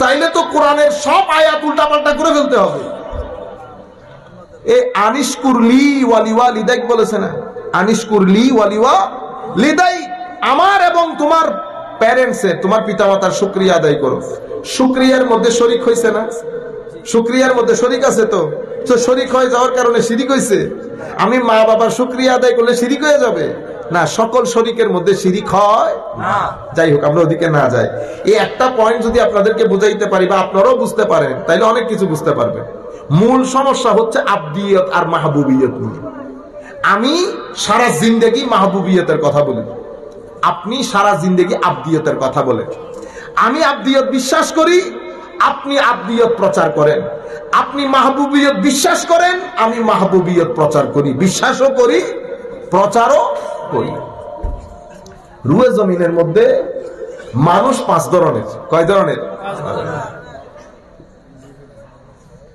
তাইলে তো কোরআনের সব আয়াত উল্টাপাল্টা করে ফেলতে হবে। এই আনিশকুরলি ওয়ালিওয়ালিদাইক বলেছে না, আনিশকুরলি ওয়ালিওয়ালিদাই, আমার এবং তোমার প্যারেন্টসের, তোমার পিতামাতার শুকরিয়া আদায় করো। শুকরিয়ার মধ্যে শরিক হইছে না? শুকরিয়ার মধ্যে শরিক আছে তো। তো শরিক হয়ে যাওয়ার কারণে শিরিক হইছে? আমি মা বাবার শুকরিয়া আদায় করলে শিরিক হয়ে যাবে না? সকল শরিকের মধ্যে শিরিক হয় না। যাই হোক, আমরা ওদিকে না যাই। এই একটা পয়েন্ট যদি আপনাদেরকে বুঝাইতে পারি বা আপনারাও বুঝতে পারেন, তাইলে অনেক কিছু বুঝতে পারবেন। মূল সমস্যা হচ্ছে আব্দিয়ত আর মাহবুবিয়ত নিয়ে। আমি সারা জিন্দেগি মাহবুবিয়তের কথা বলি, আপনি সারা জিন্দেগি আব্দিয়তের কথা বলেন। আমি আব্দিয়ত বিশ্বাস করি, আপনি আব্দিয়ত প্রচার করেন। আপনি মাহবুবিয়ত বিশ্বাস করেন, আমি মাহবুবিয়ত প্রচার করি, বিশ্বাসও করি, প্রচারও করি। রুয়ে জমিনের মধ্যে মানুষ 5 ধরনের। কয় ধরনের?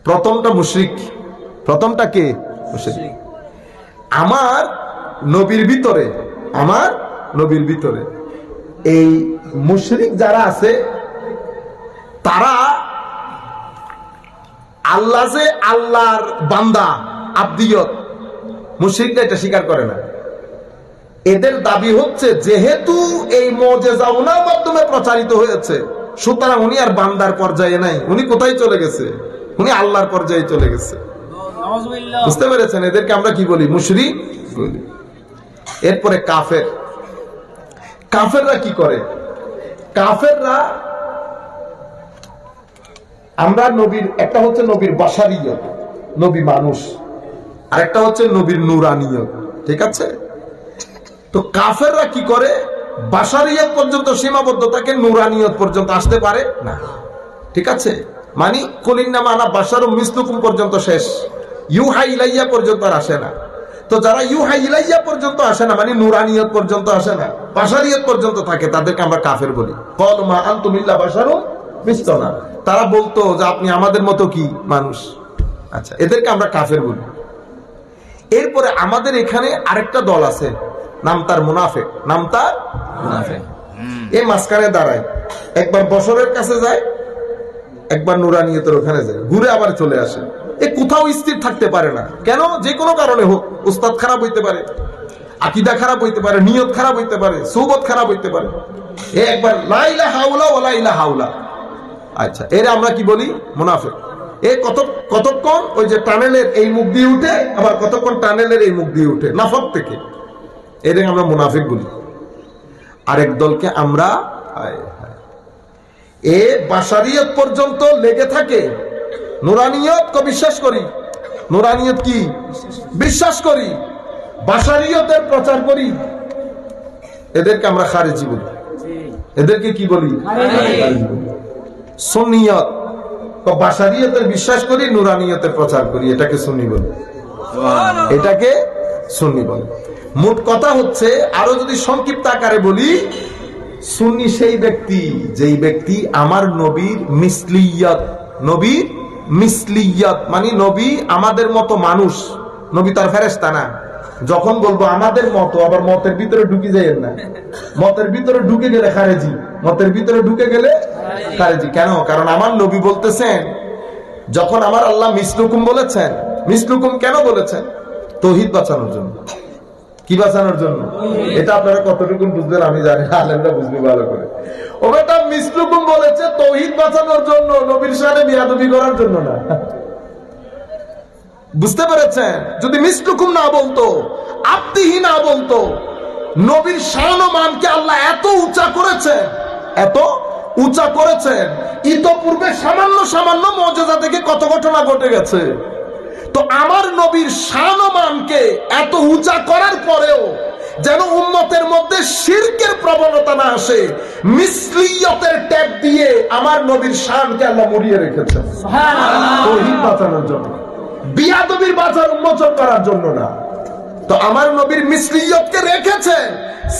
প্রথমটা মুশরিক। প্রথমটা কে? মুশরিক। আমার নবীর ভিতরে এই মুশরিক যারা আছে, তারা আল্লাহ যে আল্লাহর বান্দা, আব্দিয়ত, মুশরিকরা এটা স্বীকার করে না। এদের দাবি হচ্ছে যেহেতু এই মুজিজা ওনার মাধ্যমে প্রচারিত হয়েছে, সুতরাং উনি আর বান্দার পর্যায়ে নাই, উনি কোথায় চলে গেছে? উনি আল্লাহর পর্যায়ে চলে গেছে। বুঝতে পেরেছেন? এদেরকে আমরা কি বলি? মুশরিক বলি। এরপরে কাফের। কাফেররা কি করে? কাফেররা, আমরা নবীর, একটা হচ্ছে নবীর বাশারিয়ত, নবী মানুষ, আর একটা হচ্ছে নবীর নুরানিয়ত, ঠিক আছে? তো কাফেররা কি করে? বাশারিয়ত পর্যন্ত সীমাবদ্ধ থাকে, নুরানিয়ত পর্যন্ত আসতে পারে না, ঠিক আছে? মানে কুলিন্নামা আনা বাশারুম মিসলুকুম পর্যন্ত শেষ, ইউহা ইলাইয়া পর্যন্ত আর আসে না। তো যারা ইউহা ইলাইয়া পর্যন্ত আসে না, মানে নুরানিয়ত পর্যন্ত আসে না, বাশারিয়ত পর্যন্ত থাকে, তাদেরকে আমরা কাফের বলি। ক্বালু মা আনতুম ইল্লা বাশারুম মিসলুনা, তারা বলতো যে আপনি আমাদের মতো কি মানুষ। আচ্ছা, এদেরকে আমরা কাফের বলি। এরপরে আমাদের এখানে আরেকটা দল আছে, নাম তার মুনাফিক। নাম তার মুনাফিক। এই মাঝখানে দাঁড়ায়, একবার বশরের কাছে যায়, একবার নুরানিয়তের ওখানে যায়, ঘুরে আবার চলে আসে। এ কোথাও স্থির থাকতে পারে না। কেন? যে কোনো কারণে হোক, উস্তাদ খারাপ হইতে পারে, আকীদা খারাপ হইতে পারে, নিয়ত খারাপ হইতে পারে, সুহবত খারাপ হইতে পারে। একবার লা ইলাহা ইল্লাল্লাহ ওয়া লা ইলাহা ইল্লাল্লাহ, আচ্ছা এর আমরা কি বলি? মুনাফিক। এই কতক্ষণ ওই যে টানেলের এই মুখ দিয়ে উঠে, আবার কতক্ষণ টানেলের এই মুখ দিয়ে উঠে, নাফাক থেকে, এর আমরা মুনাফিক বলি। আরেক দলকে আমরা এ বাশারিয়ত পর্যন্ত লেগে থাকে, নুরানিয়ত কে বিশ্বাস করি, নুরানিয়ত কি বিশ্বাস করি, বাশারিয়তের প্রচার করি, এদেরকে আমরা খারিজি বলি। এদেরকে কি বলি? খারিজি বলি। সুন্নিয়ত বাশারিয়তের বিশ্বাস করি, নুরানিয়তের প্রচার করি, এটাকে সুন্নি বলি, এটাকে সুন্নি বলে। মোট কথা হচ্ছে, আরো যদি সংক্ষিপ্ত আকারে বলি, সুন্নি সেই ব্যক্তি যেই ব্যক্তি আমার নবীর মিসলিয়ত, নবীর মিসলিয়ত মানে নবী আমাদের মতো মানুষ, নবী তার ফেরেশতা না। যখন বলবো আমাদের মতো, আবার মতের ভিতরে ঢুকে যাইয়েন না, মতের ভিতরে ঢুকে গেলে খারেজি, মতের ভিতরে ঢুকে গেলে খারেজি। কেন? কারণ আমার নবী বলতেছেন, যখন আমার আল্লাহ মিসলুকুম বলেছেন, মিসলুকুম কেন বলেছেন? তৌহিদ বাঁচানোর জন্য। কি বাঁচানোর জন্য? এটা আপনারা কতটুকু বুঝবেন আমি জানি, আলেমরা বুঝবে ভালো করে। ও বেটা মিসলুকুম বলেছে তৌহিদ বাঁচানোর জন্য, নবীর শানে বিয়াদবি করার জন্য না। বুঝতে পেরেছেন? যদি মিসলুকুম না বলতো, আব্দিহি না বলতো, নবীর শান ও মানকে আল্লাহ এত উঁচা করেছেন, এত উঁচা করেছেন, ইতোপূর্বে সামান্য সামান্য মুজিজা থেকে কত ঘটনা ঘটে গেছে। তো আমার নবীর শান ও মানকে এত উঁচা করার পরেও যেন উম্মতের মধ্যে শিরকের প্রবণতা না আসে, মিসলিয়তের ট্যাগ দিয়ে আমার নবীর শানকে আল্লাহ মুড়িয়ে রেখেছেন, সুবহানাল্লাহ, তৌহিদ বাঁচানোর জন্য, বিয়াদবির বাজার উন্মোচন করার জন্য না। তো আমার নবীর মিসলিয়তকে রেখেছেন,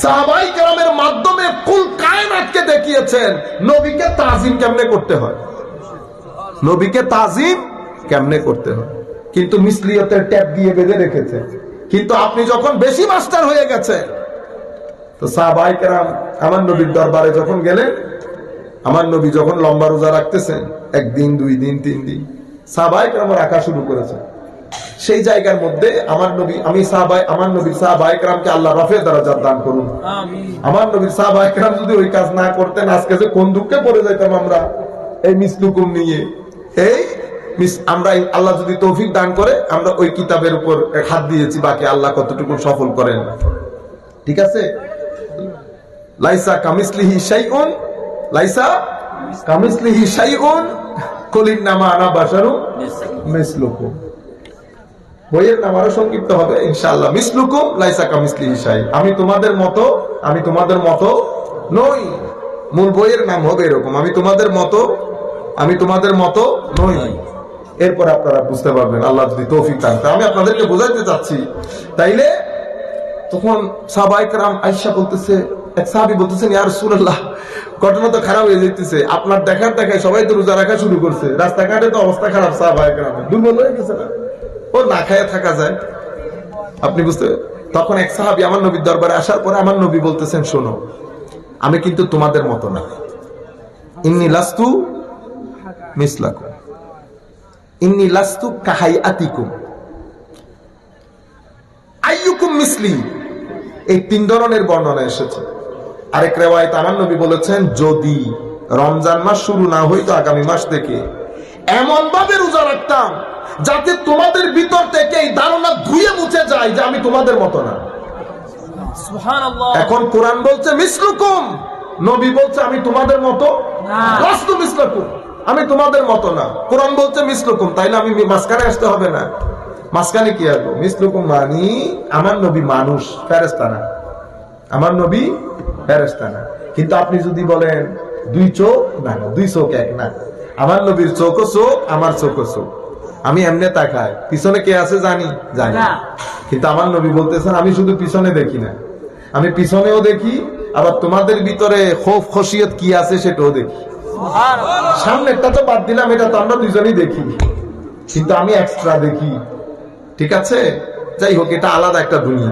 সাহাবায়ে কেরামের মাধ্যমে কুল কায়নাতকে দেখিয়েছেন নবীকে তাজিম কেমনে করতে হয়, নবীকে তাজিম কেমনে করতে হয়, কিন্তু মিসলিয়তের ট্যাগ দিয়ে বেঁধে রেখেছে। কিন্তু আপনি যখন বেশি মাস্টার হয়ে গেছে, তো সাহাবায়ে কেরাম আমার নবীর দরবারে যখন গেলেন, আমার নবী যখন লম্বা রোজা রাখতেছেন, একদিন, 2 দিন, 3 দিন, সাহাবায়ে কেরাম রাখা শুরু করেছে। সেই জায়গার মধ্যে আমার নবী, আমার নবীর সাহাবায়ে কেরামকে আল্লাহ রাফে দারাজাত দান করুন, আমিন। আমার নবীর সাহাবায়ে কেরাম যদি ওই কাজ না করতেন, আজকে যে কোন দুঃখে পড়ে যাইতাম আমরা এই মিসলুকুম নিয়ে। এই আমরা আল্লাহ যদি তৌফিক দান করে, আমরা ওই কিতাবের উপর হাত দিয়েছি, বাকি আল্লাহ কতটুকু সফল করেন। ঠিক আছে? লাইসা কামিসলিহি শাইউন, লাইসা কামিসলিহি শাইউন কুল ইন্নামা আনা বাশারুম মিসলুকুম। বইয়ের নাম আরো সংক্ষিপ্ত হবে ইনশাআল্লাহ, মিসলুকুম লাইসা কামিসলিহি শাই, আমি তোমাদের মতো, আমি তোমাদের মতো নই। মূল বইয়ের নাম হবে এরকম, আমি তোমাদের মতো, আমি তোমাদের মতো নই। এরপর আপনারা বুঝতে পারবেন আল্লাহ যদি তৌফিক দান করে। আমি আপনাদেরকে বোঝাইতে চাচ্ছি। তাইলে তখন সাহাবায়ে কেরাম আয়েশা বলতেছে, এক সাহাবী বলতেছেন, ইয়া রাসূলুল্লাহ, ঘটনা তো খারাপ হয়ে যাইতেছে, আপনার দেখার দেখায় সবাই তো রোজা রাখা শুরু করছে, রাস্তাঘাটে তো অবস্থা খারাপ, সাহাবায়ে কেরাম দুর্বল হয়ে গেছে না, ও না খায়া থাকা যায়। আপনি বুঝতে, তখন এক সাহাবী আমার নবীর দরবারে আসার পরে আমার নবী বলতেছেন, শোনো, আমি কিন্তু তোমাদের মতো না, ইন্নী লাস্তু মিসলাকুম, ইন্নী লাস্তু কাহাইয়াতিকুম আইয়ুকুম মিসলি। এই 3 ধরনের বর্ণনা এসেছে। আরেক রিওয়ায়াত আমার নবী বলেছেন, যদি রমজান মাস শুরু না হইতো আগামী মাস থেকে, এমন ভাবে রোজা রাখতাম যাতে তোমাদের ভিতর থেকে এই ধারণা ধুয়ে মুছে যায় যে আমি তোমাদের মতো না। সুবহানাল্লাহ। এখন কোরআন বলছে মিসলুকুম, নবী বলছে আমি তোমাদের মতো না, লাস্তু মিসলুকুম, আমি তোমাদের মতো না। কোরআন বলছে মিসলুকুম, তাইলে আমি মাঝখানে আসতে হবে না। মাঝখানে কি আসবো? মিসলুকুম মানি আমার নবী মানুষ, ফেরেশতা না, আমার নবী ফেরেশতা না। কিন্তু আপনি যদি বলেন 2 চোখ, না না 2 চোখ এক না, আমার নবীর চোখও চোখ, আমার চোখও চোখ। আমি এমনি তাকাই, পিছনে কে আছে জানি না, কিন্তু আমার নবী বলতেছেন আমি শুধু পিছনে দেখি না, আমি পিছনেও দেখি, আবার তোমাদের ভিতরে খৌফ খশিয়ত কি আছে সেটাও দেখি। সামনেরটা তো বাদ দিলাম, এটা তো আমরা দুজনেই দেখি, কিন্তু আমি এক্সট্রা দেখি। ঠিক আছে? যাই হোক, এটা আলাদা একটা দুনিয়া।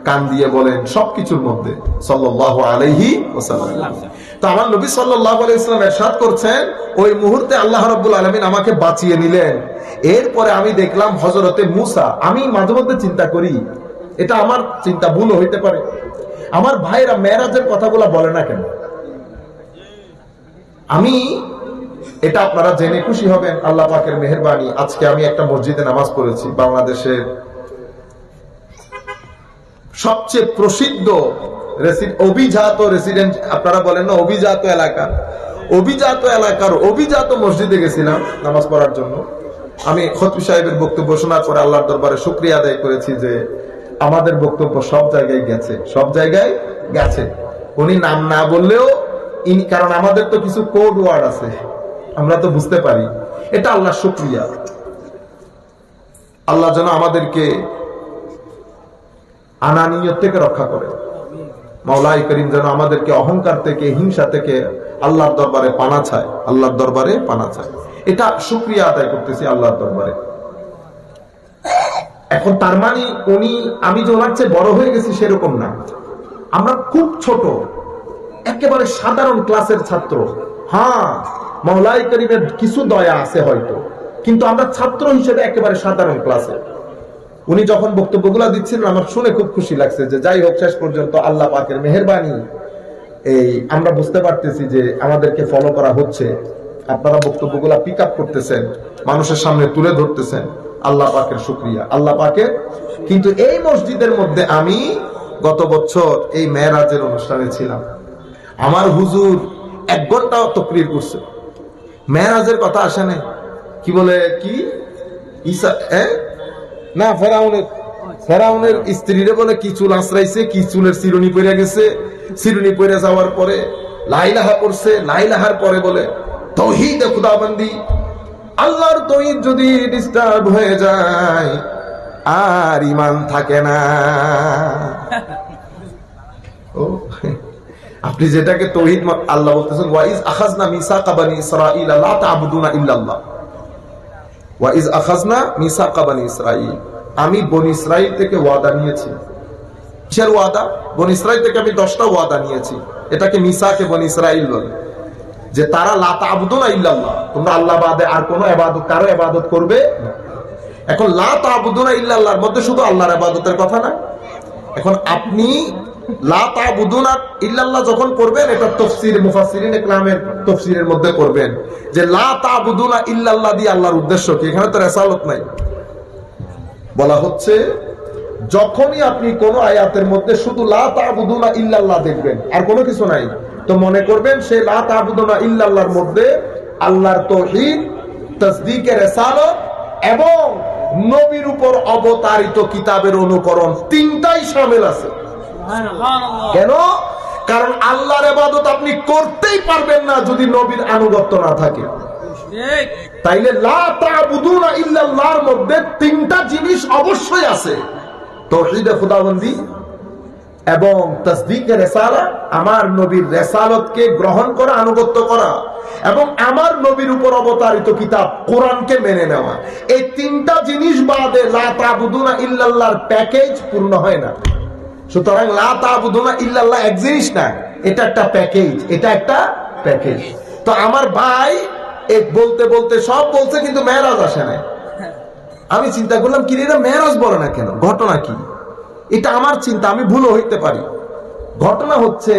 কান দিয়ে বলেন সবকিছুর মধ্যে সাল্লাল্লাহু আলাইহি ওয়াসাল্লাম। তো আমার নবী সাল্লাল্লাহু আলাইহি ওয়াসাল্লাম ইরশাদ করছেন, ওই মুহূর্তে আল্লাহ রাব্বুল আলামিন আমাকে বাঁচিয়ে নিলেন। এরপরে আমি দেখলাম হযরতে মূসা। আমি মাঝে মধ্যে চিন্তা করি, এটা আমার চিন্তা, ভুল হইতে পারে। আমার ভাইরা মেরাজের কথাগুলো বলে না কেন? আমি এটা আপনারা জেনে খুশি হবেন, আল্লাহ পাকের মেহেরবানি। আজকে আমি একটা মসজিদে নামাজ পড়েছি, বাংলাদেশের সবচেয়ে প্রসিদ্ধ অভিজাত রেসিডেন্ট, আপনারা বলেন না অভিজাত এলাকার অভিজাত মসজিদে গেছিলাম নামাজ পড়ার জন্য। আমি খতিব সাহেবের বক্তব্য শোনার পরে আল্লাহর দরবারে শুকরিয়া আদায় করেছি যে আমাদের বক্তব্য সব জায়গায় গেছে। উনি নাম না বললেও, কারণ আমাদের তো কিছু কোড ওয়ার্ড আছে, আমরা তো বুঝতে পারি। এটা আল্লাহর শুকরিয়া। আল্লাহ যেন আমাদেরকে আনানিয়ত থেকে রক্ষা করে। মাওলাই করিম যেন আমাদেরকে অহংকার থেকে, হিংসা থেকে আল্লাহর দরবারে পানা চায়। এটা শুকরিয়া আদায় করতেছি আল্লাহর দরবারে। এখন তার মানে আমি যে ওনার চেয়ে বড় হয়ে গেছি সেরকম না, আমরা খুব ছোট, একেবারে সাধারণ ক্লাসের ছাত্র। হ্যাঁ, মাওলাই করিমের কিছু দয়া আছে হয়তো, কিন্তু আমরা ছাত্র হিসেবে একেবারে সাধারণ ক্লাসে। উনি যখন বক্তব্যগুলো দিচ্ছিলেন আমার শুনে খুব খুশি লাগছে যে যাই হোক, শেষ পর্যন্ত আল্লাহ পাকের মেহেরবানি আমরা বুঝতে পারতেছি যে আমাদেরকে ফলো করা হচ্ছে। আপনারা বক্তব্যগুলো পিক আপ করতেছেন, মানুষের সামনে তুলে ধরতেছেন, আল্লাহ পাকের শুকরিয়া, আল্লাহ পাকের। কিন্তু এই মসজিদের মধ্যে আমি গত বছর এই মেরাজের অনুষ্ঠানে ছিলাম, আমার হুজুর 1 ঘন্টা তাকরীর করছে, মেরাজের কথা আসে না। কি বলে, কি ঈসা না ফেরাউনের স্ত্রীরে বলে কি চুল আশ্রাইছে, কি চুলের চিরুনি পড়ে গেছে, চিরুনি পড়ে যাওয়ার পরে লা ইলাহা পড়ছে, লা ইলাহার পরে বলে তাওহীদে খুদাবন্দি। আল্লাহর তাওহীদ যদি ডিস্টার্ব হয়ে যায় আর ঈমান থাকে না। ও আপনি যেটাকে তাওহীদ, আল্লাহ বলতেছেন ওয়াইজ আখাযনা মিসাকা বনি ইসরাঈল লা তা'বুদুনা ইল্লাল্লাহ, ওয়াইজ আখাযনা মিসাকা বনি ইসরাঈল, আমি বনি ইসরাইল থেকে ওয়াদা নিয়েছি। কিসের ওয়াদা? বনি ইসরাইল থেকে আমি 10টা ওয়াদা নিয়েছি। এটাকে মিসাকে বনি ইসরাইল বলে, যে তারা লা তা'বুদুনা ইল্লাল্লাহ, তোমরা আল্লাহ বাদে আর কোনো ইবাদত, কারো ইবাদত করবে না। এখন লা তা'বুদুনা ইল্লাল্লাহর মধ্যে শুধু আল্লাহর ইবাদতের কথা না। এখন আপনি লা তা'বুদুনা ইল্লাল্লাহ যখন করবেন, এটা তাফসীর মুফাসসিরিন ইকরামের তাফসীরের মধ্যে করবেন যে লা তা'বুদুনা ইল্লাল্লাহ দিয়ে আল্লাহর উদ্দেশ্য কি? এখানে তো রিসালাত নাই। বলা হচ্ছে যখনই আপনি কোন আয়াতের মধ্যে শুধু লা তা'বুদুনা ইল্লাল্লাহ দেখবেন আর কোনো কিছু নাই, তো মনে করবেন সেই লা তা'বুদুনা ইল্লাল্লাহর মধ্যে আল্লাহর তাওহীদ, তাসদীকে রিসালাত এবং নবীর উপর অবতারিত কিতাবের অনুকরণ, তিনটাই শামিল আছে। কেন? কারণ আল্লাহর ইবাদত আপনি করতেই পারবেন না যদি নবীর আনুগত্য না থাকে। তাইলে লা তা'বুদুনা ইল্লাল্লাহর মধ্যে 3টা জিনিস অবশ্যই আছে, তাওহীদে খুদাবন্দি এবং তাসদীকে রিসালাত, আমার নবীর রিসালাতকে গ্রহণ করা, আনুগত্য করা, এবং আমার নবীর উপর অবতারিত কিতাব কোরআনকে মেনে নেওয়া। এই 3টা জিনিস বাদে লা তা'বুদুনা ইল্লাল্লাহর প্যাকেজ পূর্ণ হয় না। সুতরাং লা তা'বুদুনা ইল্লাল্লাহ এক জিনিস না, এটা একটা প্যাকেজ, এটা একটা প্যাকেজ। তো আমার ভাই বলতে বলতে সব বলছে, কিন্তু মেরাজ আসে না। আমি চিন্তা করলাম কি এরা মেরাজ বলে না কেন, ঘটনা কি? এটা আমার চিন্তা, আমি ভুলও হইতে পারি। ঘটনা হচ্ছে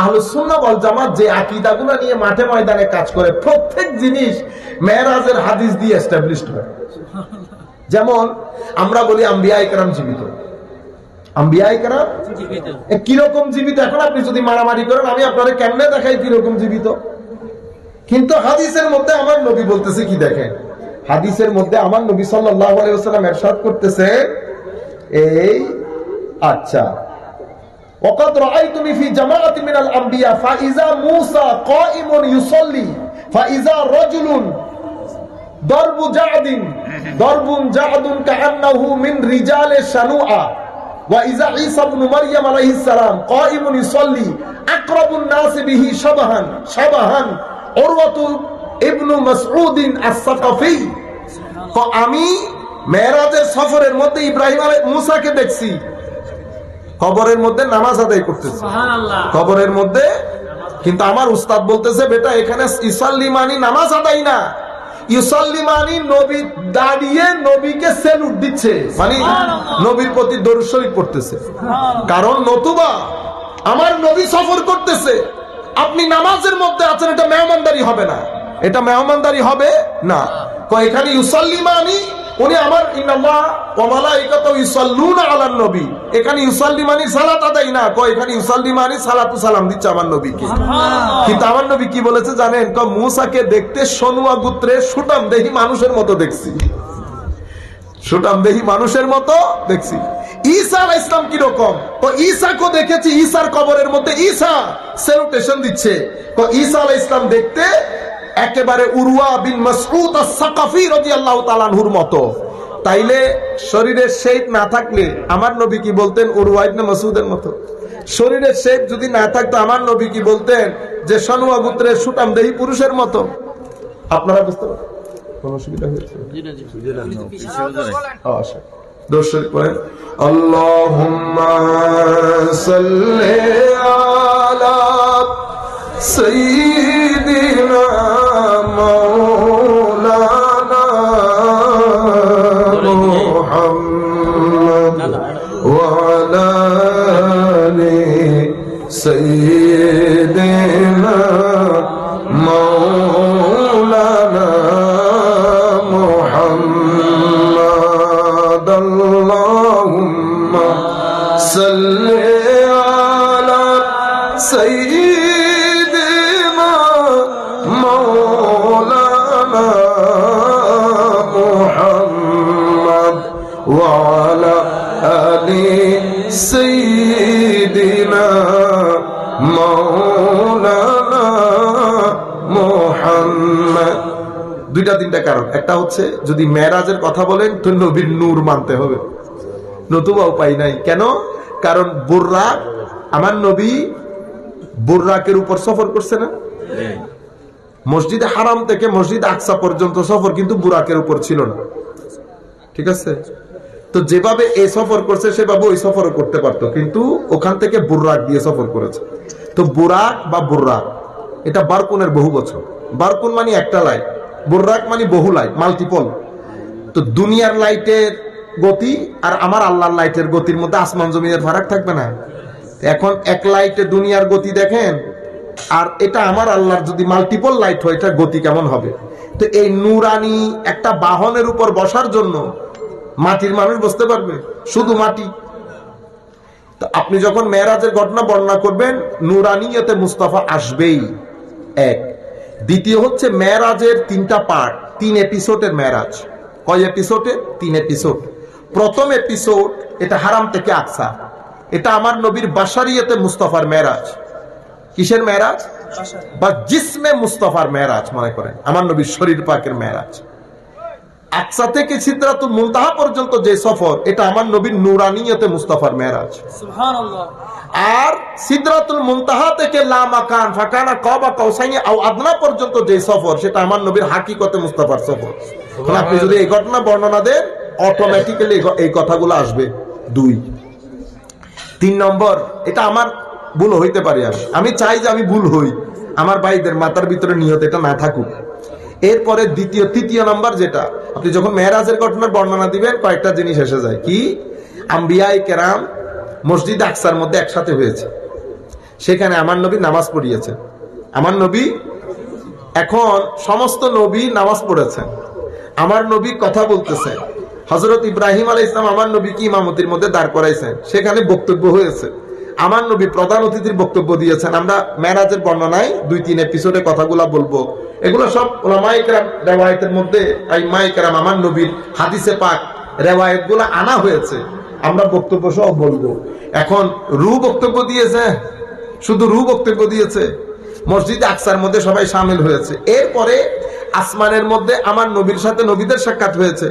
আহলুস সুন্নাহ ওয়াল জামাত যে আকীদাগুলো নিয়ে মাঠে ময়দানে কাজ করে, প্রত্যেক জিনিস মেরাজের হাদিস দিয়ে এস্টাবলিশড হয়। যেমন আমরা বলি আম্বিয়ায়ে কেরাম জীবিত, আম্বিয়ায়ে কেরাম কিরকম জীবিত? এখন আপনি যদি মারামারি করেন আমি আপনাদের কেমনে দেখাই কিরকম জীবিত। কিন্তু হাদিসের মধ্যে আমার নবী বলতেছে কি দেখেন, হাদিসের মধ্যে আমার নবী সাল্লাল্লাহু আলাইহি ওয়াসাল্লাম ইরশাদ করতেছে, এই আচ্ছা ওয়াকাদ রাআইতুনি ফি জামাআতি মিনাল আম্বিয়া ফাইজা মূসা কাইমুন ইউসাল্লি ফাইজা রাজুলুন দারবুন জা'দুন কাআন্নাহু মিন রিজালি শানুআ ওয়া ইজা ঈসা ইবনে মারইয়াম আলাইহিস সালাম কাইমুন ইউসাল্লি আকরাবুন নাস বিহি শাবাহান উরওয়াতু ইবনে মাসউদ আস-সাকাফি। তো আমি মেরাজের সফরের মধ্যে ইব্রাহিম মুসাকে দেখছি কবরের মধ্যে নামাজ আদায় করতেছে, সুবহানাল্লাহ, কবরের মধ্যে। কিন্তু আমার উস্তাদ বলতেছে বেটা এখানে ইসাল্লি মানি নামাজ আদায় না, ইউসাল্লি মানে নবী দাঁড়িয়ে নবীকে সেলুট দিচ্ছে, মানে নবীর প্রতি দরুদ শরীফ পড়তেছে। কারণ নতুবা আমার নবী সফর করতেছে, আপনি নামাজের মধ্যে আছেন, এটা মেহমানদারি হবে না, এটা মেহমানদারি হবে না। এখানে ইউসাল্লি মানে উনি আমার ইন্নাল্লাহ ওয়া মালাইকাতুহু ইউসাল্লুনা আলান নবী, এখানে ইউসাল্লি মানে সালাত আদায় না, এখানে ইউসাল্লি মানে সালাতু সালাম দিচ্ছে আমার নবীকে। কিন্তু আমার নবী কি বলেছে জানেন? মুসাকে দেখতে সনুয়া গোত্রের সুটাম দেহি মানুষের মতো দেখছি, সুটাম দেহি মানুষের মতো দেখছি। ঈসা আলাইহিস সালাম কি রকম? ঈসাকে দেখেছি, ঈসার কবরের মধ্যে ঈসা স্যালুটেশন দিচ্ছে। ঈসা আলাইহিস সালাম দেখতে একেবারে উরওয়া বিন মাসউদ আস-সাকাফি রাদিয়াল্লাহু তাআলা আনহুর মতো। তাইলে শরীরের শেপ না থাকলে আমার নবী কি বলতেন? উরওয়া ইবনে মাসউদের মতো। শরীরের শেপ যদি না থাকতো আমার নবী কি বলতেন? যে সনুয়া গোত্রের সুটাম দেহি পুরুষের মতো। আপনারা বুঝতে পারেন? কোনো অসুবিধা হয়েছে? আচ্ছা, দর্শক পড়েন, আল্লাহুম্মা সাল্লি আলা সাইয়্যিদিনা মাওলানা মুহাম্মদ ওয়া আলা আলি সাইয়্যিদিনা মাওলানা মুহাম্মদ। আল্লাহুম্মা সাল্লি আলা সাইয়্যিদিনা মাওলানা মুহাম্মদ ওয়া আলা আলি সাইয়্যিদিনা মাওলানা মুহাম্মদ। দুইটা তিনটা কারণ। একটা হচ্ছে যদি মেরাজের কথা বলেন তো নবীর নূর মানতে হবে, নতুবা উপায় নাই। কেন? কারণ বুররাক, আমার নবী বুররাকের উপর সফর করছে না? মসজিদে হারাম থেকে মসজিদ আকসা পর্যন্ত সফর কিন্তু বুরাকের উপর ছিল না, ঠিক আছে? তো যেভাবে এই সফর করছে সেভাবে ওই সফরও করতে পারতো, কিন্তু ওখান থেকে বুররাক দিয়ে সফর করেছে। তো বুরাক বা বুররাক এটা বারকুনের বহু বছর। বারকুন মানে একটা লাইট, বুররাক মানে বহু লাইট, মাল্টিপল। তো দুনিয়ার লাইটের গতি আর আমার আল্লাহর লাইটের গতির মধ্যে আসমান জমিনের ফারাক থাকবে না? এখন এক লাইটে দুনিয়ার গতি দেখেন, আর এটা আমার আল্লাহর যদি মাল্টিপল লাইট হয় এটার গতি কেমন হবে? তো এই নূরানি একটা বাহনের উপর বসার জন্য মাটির মানুষ বসতে পারবে? শুধু মাটি। তো আপনি যখন মেরাজের ঘটনা বর্ণনা করবেন নূরানিয়তে মুস্তাফা আসবেই, এক। দ্বিতীয় হচ্ছে মেরাজের তিনটা পার্ট, 3 এপিসোডের মেরাজ। কয় এপিসোডে? 3 এপিসোড। প্রথম এপিসোড এটা হারাম থেকে আকসা, এটা আমার নবীর বাশারিয়তে মুস্তাফার মেরাজ। কিসের মেরাজ? বা জিসমে মুস্তাফার মেরাজ মনে করেন, আমার নবীর শরীর পাকের মেরাজ। আকসা থেকে সিদরাতুল মুনতাহা পর্যন্ত যে সফর এটা আমার নবীর নূরানিয়তে মুস্তাফার মেরাজ। সুবহানাল্লাহ। আর সিদরাতুল মুনতাহা থেকে লা মাকান ফাকানা কাবা কাউসাইনি আও আদনা পর্যন্ত যে সফর সেটা আমার নবীর হাকিকতে মুস্তাফার সফর। এখন আপনি যদি এই ঘটনা বর্ণনা দেন অটোমেটিক্যালি এই কথাগুলো আসবে। 2 3 নম্বর, এটা আমার ভুল হইতে পারে, আমি চাই যে আমি ভুল হই, আমার ভাইদের মাথার ভিতরে নিয়ত এটা না থাকুক। এরপরে তৃতীয় নাম্বার যেটা, আপনি যখন মেরাজের ঘটনার বর্ণনা দিবেন কয়েকটা জিনিস এসে যায়। কি? আম্বিয়ায়ে কেরাম মসজিদ আকসার মধ্যে একসাথে হয়েছে, সেখানে আমার নবী নামাজ পড়িয়েছেন। আমার নবী, এখন সমস্ত নবী নামাজ পড়েছেন, আমার নবী কথা বলতেছেন। হযরত ইব্রাহিম আলাইহিস সালাম আমার নবীকে ইমামতির মধ্যে দাঁড় করাইছেন, সেখানে বক্তব্য হয়েছে, আমার নবী প্রধান অতিথির বক্তব্য দিয়েছেন। আমরা মেরাজের বর্ণনায় 2-3 এপিসোডে কথাগুলা বলবো, এগুলো সব উলামায়ে কেরাম রিওয়ায়াতের মধ্যে আইম্মায়ে কেরাম আমার নবীর হাদিসে পাক রিওয়ায়াতগুলো আনা হয়েছে, আমরা বক্তব্য সহ বলবো। এখন বক্তব্য দিয়েছে, শুধু বক্তব্য দিয়েছে, মসজিদ আকসার মধ্যে সবাই শামিল হয়েছে। এরপরে আসমানের মধ্যে আমার নবীর সাথে নবীদের সাক্ষাৎ হয়েছে।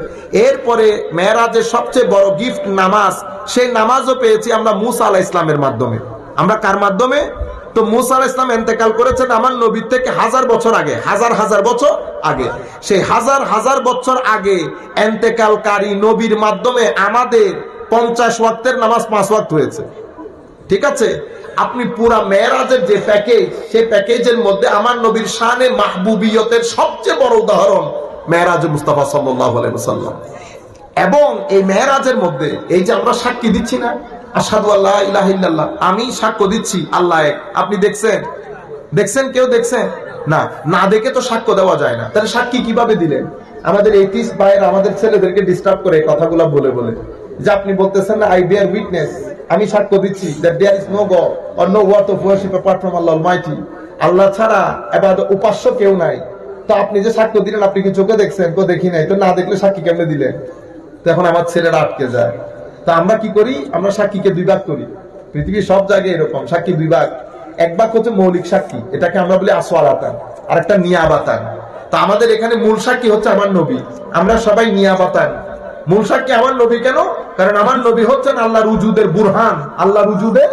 এরপরে মেরাজের সবচেয়ে বড় গিফট নামাজ, সেই নামাজও পেয়েছি আমরা মুসা আলাইহিস সালামের মাধ্যমে। আমরা কার মাধ্যমে? তো মুসা আলাইহিস সালাম ইন্তেকাল করেছেন আমার নবীর থেকে 1000 বছর আগে, হাজার বছর আগে। সেই হাজার বছর আগে ইন্তেকালকারী নবীর মাধ্যমে আমাদের 50 ওয়াক্তের নামাজ 5 ওয়াক্ত হয়েছে, ঠিক আছে? আপনি পুরা মেরাজের যে প্যাকেজ, সেই প্যাকেজের মধ্যে আমার নবীর শানে মাহবুবিয়তের সবচেয়ে বড় উদাহরণ মেরাজ মুস্তাফা সাল্লাল্লাহু আলাইহি ওয়াসাল্লাম। এবং এই মেরাজের মধ্যে এই যে আমরা সাক্ষী দিচ্ছি না, আশহাদু আল্লা ইলাহা ইল্লাল্লাহ, আমি সাক্ষ্য দিচ্ছি আল্লাহ এক। আপনি দেখছেন কেউ দেখছেন? না, না দেখে তো সাক্ষ্য দেওয়া যায় না। তাহলে সাক্ষী কিভাবে দিলেন? আমাদের এইটিস ভাইয়ের আমাদের ছেলেদেরকে ডিস্টার্ব করে কথাগুলো বলে যে আপনি বলতেছেন না, আই বেয়ার উইটনেস, আমি সাক্ষ্য দিচ্ছি that there is no God or no worth of worship apart from Allah Almighty, আল্লাহ ছাড়া ইবাদত উপাস্য কেউ নাই। তো আপনি যে সাক্ষ্য দিলেন, আপনি কি চোখে দেখছেন? তো দেখি নাই। তো না দেখলে সাক্ষী কেমনে দিলেন? তখন আমার ছেলেরা আটকে যায়। তা আমরা কি করি? আমরা সাক্ষীকে দুই ভাগ করি। পৃথিবীর সব জায়গায় এরকম সাক্ষী দুই ভাগ। এক ভাগ হচ্ছে মৌলিক সাক্ষী, এটাকে আমরা বলি আসওয়ালাতান, আর একটা নিয়াবাতান। তা আমাদের এখানে মূল সাক্ষী হচ্ছে আমার নবী, আমরা সবাই নিয়াবাতান। মূল সাক্ষী আমার নবী কেন? কারণ আমার নবী হচ্ছেন আল্লাহর উজুদের বুরহান, আল্লাহর উজুদের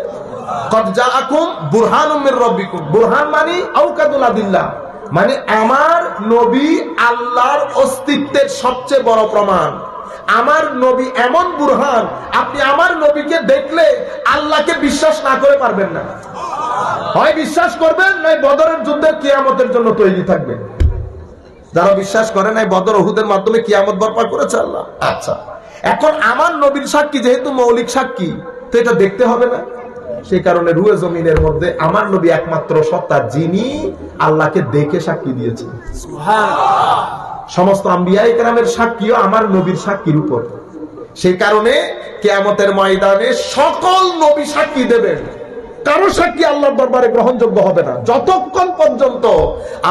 কদ জাআকুম বুরহানুম মির রাব্বিকুম। বুরহান মানে আওকাদুল আদিল্লাহ, মানে আমার নবী আল্লাহর অস্তিত্বের সবচেয়ে বড় প্রমাণ। আমার নবী এমন বুরহান, আপনি আমার নবীকে দেখলে আল্লাহকে বিশ্বাস না করে পারবেন না। হয় বিশ্বাস করবেন, নয় বদরের যুদ্ধের কিয়ামতের জন্য তৈরি থাকবেন। যারা বিশ্বাস করে নাই বদর উহুদের মাধ্যমে কিয়ামত বরপা করেছে আল্লাহ। আচ্ছা, এখন আমার নবীর সাক্ষী যেহেতু মৌলিক সাক্ষী, তো এটা দেখতে হবে না? সেই কারণে রুয়ে জমিনের মধ্যে আমার নবী একমাত্র সত্তা যিনি আল্লাহকে দেখে সাক্ষী দিয়েছেন। সমস্ত আম্বিয়ায়ে কেরামের সাক্ষীও আমার নবীর সাক্ষীর উপর। সেই কারণে কিয়ামতের ময়দানে সকল নবী সাক্ষী দেবেন, কারো সাক্ষী আল্লাহর দরবারে গ্রহণযোগ্য হবে না যতক্ষণ পর্যন্ত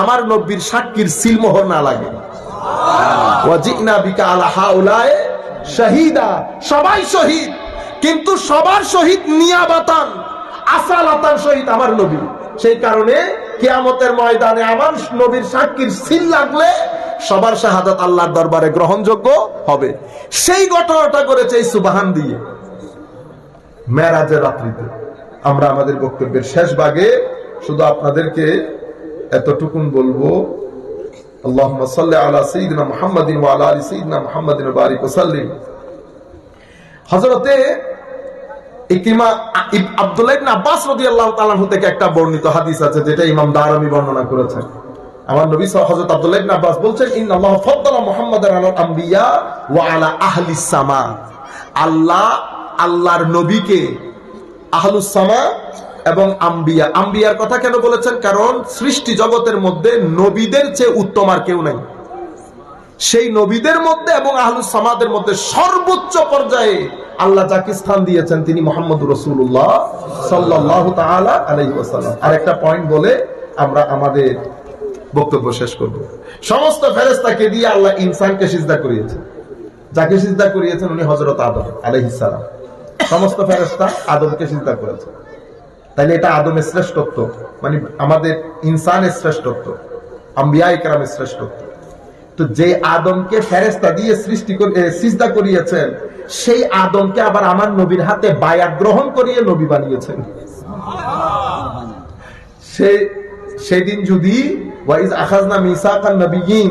আমার নবীর সাক্ষীর সিলমোহর না লাগে। ওয়াজিনা বিকা আলা হাউলায়ে শাহীদা, সবাই শহীদ, কিন্তু সবার শহীদ নিয়াবাতান, আসালাতান শহীদ আমার নবী। সেই কারণে কিয়ামতের ময়দানে আমার নবীর সাক্ষীর সিল লাগলে সবার শাহাদাত আল্লাহর দরবারে গ্রহণযোগ্য হবে। সেই ঘটনাটা করেছে এই সুবহান দিয়ে মেরাজের রাত্রিতে। আমরা আমাদের বক্তব্যের শেষ ভাগে শুধু আপনাদেরকে এতটুকুন বলবো, আল্লাহুম্মা সাল্লি আলা সাইয়্যিদিনা মুহাম্মাদিন ওয়া আলা আলি সাইয়্যিদিনা মুহাম্মাদিন ওয়া বারিক ওয়া সাল্লিম। হযরতে ইকরিমা আব্দুল্লাহ ইবনে আব্বাস রাদিয়াল্লাহু তাআলা আনহু থেকে একটা বর্ণিত হাদিস আছে, যেটা ইমাম দারামি বর্ণনা করেছেন। আমার নবী হযরত আব্দুল্লাহ ইবনে আব্বাস বলছেন, ইন্নাল্লাহ ফাদ্দালা মুহাম্মাদান আলাল আমবিয়া ওয়া আলা আহলিস সামা। আল্লাহ আল্লাহর নবীকে আহলুস সামা এবং আম্বিয়া, আম্বিয়ার কথা কেন বলেছেন? কারণ সৃষ্টি জগতের মধ্যে নবীদের চেয়ে উত্তম আর কেউ নাই। সেই নবীদের মধ্যে এবং আহলুস সামাদের মধ্যে সর্বোচ্চ পর্যায়ে আল্লাহ যাকে স্থান দিয়েছেন তিনি মুহাম্মদুর রাসূলুল্লাহ সাল্লাল্লাহু তাআলা আলাইহি ওয়াসাল্লাম। আর একটা পয়েন্ট বলে আমরা আমাদের বক্তব্য শেষ করব। সমস্ত ফেরেশতাকে দিয়ে আল্লাহ ইনসানকে সিজদা করিয়েছেন। যাকে সিজদা করিয়েছেন উনি হযরত আদম আলাইহিস সালাম। সমস্ত ফেরেশতা আদমকে সিজদা করেছে। তাইলে এটা আদমের শ্রেষ্ঠত্ব, মানে আমাদের ইনসানের শ্রেষ্ঠত্ব, আম্বিয়ায়ে কেরামের শ্রেষ্ঠত্ব। তো যে আদমকে ফেরেশতা দিয়ে সৃষ্টি করে সিজদা করিয়েছেন, সেই আদমকে আবার আমার নবীর হাতে বায়াত গ্রহণ করিয়ে নবী বানিয়েছেন। সেদিন যদি ওয়াইজ আখাযনা মিসাকান নবিয়্যিন,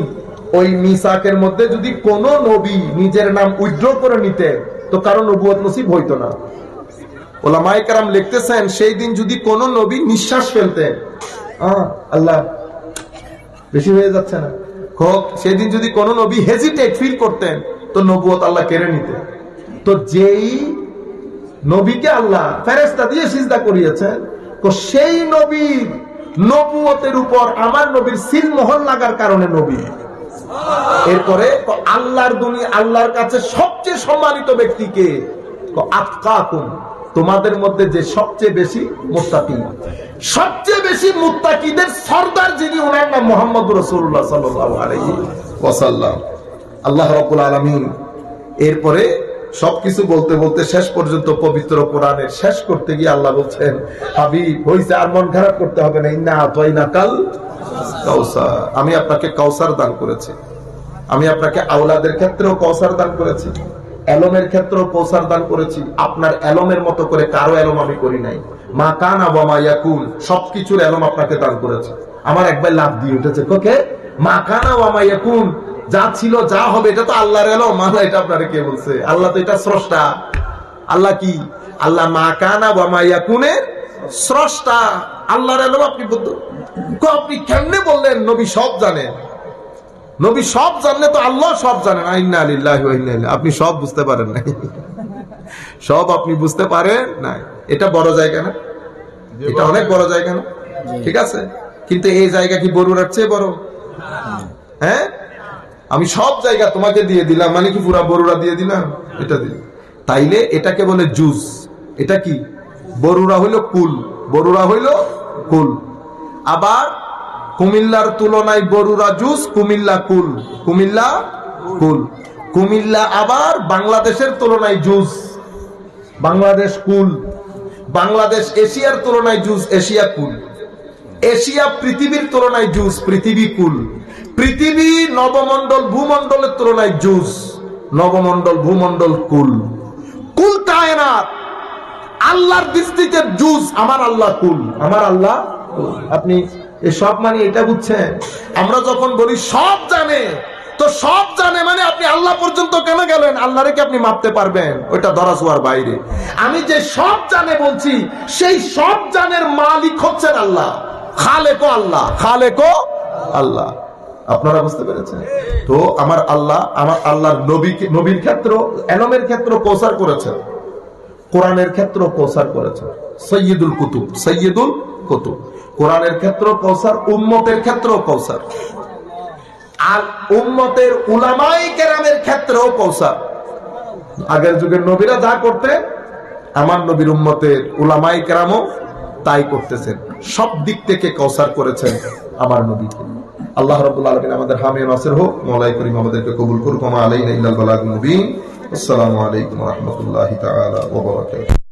ওই মিসাকের মধ্যে যদি কোন নবী নিজের নাম উইথড্র করে নিতেন তো কারো নবুয়ত নসিব হইতো না। ওলামায়ে কেরাম লিখতেছেন, সেই দিন যদি কোন নবী নিঃশ্বাস ফেলতেন, আল্লাহ বেশি হয়ে যাচ্ছে না হোক, সেদিন যদি কোন নবী হেজিটেট ফিল করতেন তো নবুয়ত আল্লাহ কেড়ে নিতেন। তো যেই নবীকে আল্লাহ ফেরেশতা দিয়ে সিজদা করিয়েছেন, তো সেই নবীর নবুয়তের উপর আমার নবীর সিল মোহর লাগার কারণে নবী। এরপরে আল্লাহর দুনিয়া, আল্লাহর কাছে সবচেয়ে সম্মানিত ব্যক্তিকে আতকাকুম, তোমাদের মধ্যে যে সবচেয়ে বেশি মুত্তাকি, সবচেয়ে বেশি মুত্তাকিদের সরদার যিনি, ওনার নাম মুহাম্মদুর রাসূলুল্লাহ সাল্লাল্লাহু আলাইহি ওয়াসাল্লাম। আল্লাহ রাব্বুল আলামিন এরপরে সবকিছু বলতে বলতে শেষ পর্যন্ত পবিত্র কোরআনের শেষ করতে গিয়ে আল্লাহ বলছেন, হাবিব হইছে আর মন খারাপ করতে হবে না, ইন্না আতাইনাকাল কাউসার, আমি আপনাকে কাউসার দান করেছি। আমি আপনাকে আওলাদের ক্ষেত্রেও কাউসার দান করেছি, এলমের ক্ষেত্রেও কাউসার দান করেছি। আপনার এলমের মতো করে কারো এলম আমি করি নাই। মা কানা ওয়া মা ইয়াকুন, সবকিছুর এলম আপনাকে দান করেছে। আমার একবার লাভ দিয়ে উঠেছে, ওকে মা কানা ওয়া মা ইয়াকুন, যা ছিল যা হবে এটা তো আল্লাহর এলম, আল্লাহ এটা আপনারে কে বলছে? আল্লাহ তো এটা স্রষ্টা। আল্লাহ কি? আল্লাহ মা কানা ওয়া মা ইয়াকুনের স্রষ্টা, আল্লাহর এলম আপনি আপনি কেমনে বললেন নবী সব জানেন? নবী সব জানলে তো আল্লাহ সব জানেন। ইন্না লিল্লাহি ওয়া ইন্না ইলাইহি। আপনি সব বুঝতে পারেন নাই, সব আপনি বুঝতে পারেন নাই। এটা বড় জায়গা না? এটা অনেক বড় জায়গা না? ঠিক আছে, কিন্তু এই জায়গা কি বরুড়ার চেয়ে বড়? হ্যাঁ, আমি সব জায়গা তোমাকে দিয়ে দিলাম, মানে কি পুরা বরুড়া দিয়ে দিলাম? এটা দিলাম। তাইলে এটাকে বলে জুজ। এটা কি? বরুড়া হইল কুল, বরুড়া হইল কুল। আবার কুমিল্লার তুলনায় বরুড়া জুজ, কুমিল্লা কুল, কুমিল্লা কুল। কুমিল্লা আবার বাংলাদেশের তুলনায় জুজ, বাংলাদেশ কুল। বাংলাদেশ এশিয়ার তুলনায় জুজ, এশিয়া কুল। এশিয়া পৃথিবীর তুলনায় জুজ, পৃথিবী কুল। পৃথিবী নবমণ্ডল ভূমণ্ডলের তুলনায় জুজ, নবমণ্ডল ভূমণ্ডল কুল। কুল কায়নাত আল্লাহর দৃষ্টিতে জুজ, আমার আল্লাহ কুল, আমার আল্লাহ কুল। আপনি সব মানে এটা বুঝছেন? আমরা যখন বলি সব জানে, তো সব জানে মানে আপনি আল্লাহ পর্যন্ত কেন গেলেন? আল্লাহরে কি আপনি মাপতে পারবেন? ওইটা ধরাছোঁয়ার বাইরে। আমি যে সব জানে বলছি, সেই সব জানের মালিক হচ্ছেন আল্লাহ, খালেকো আল্লাহ, খালেকো আল্লাহ। আপনারা বুঝতে পেরেছেন তো? আমার আল্লাহ, আমার আল্লাহর নবীকে, নবীর ক্ষেত্র, এলমের ক্ষেত্র কৌসার করেছেন, কোরআনের ক্ষেত্র কৌসার করেছেন। সৈয়দুল কুতুব, সৈয়দুল কুতুব। কোরআনের ক্ষেত্র কৌসার, উম্মতের ক্ষেত্র কৌসার, আর উম্মতের উলামায়ে কেরামের ক্ষেত্রেও কৌসার। আগের যুগের নবীরা যা করতে, আমার নবীর উম্মতের উলামায়ে কেরামও তাই করতেছেন। সব দিক থেকে কৌসার করেছেন আমার নবীকে। আল্লাহ রাব্বুল আলামিন আমাদের হামে নাসির হোক। মওলাই করিম আমাদেরকে কবুল করুক। ওয়া আলাইনা ইল্লাল বালাগুল মুবিন। আসসালামু আলাইকুম ওয়া রাহমাতুল্লাহি তাআলা ওয়া বারাকাতুহু।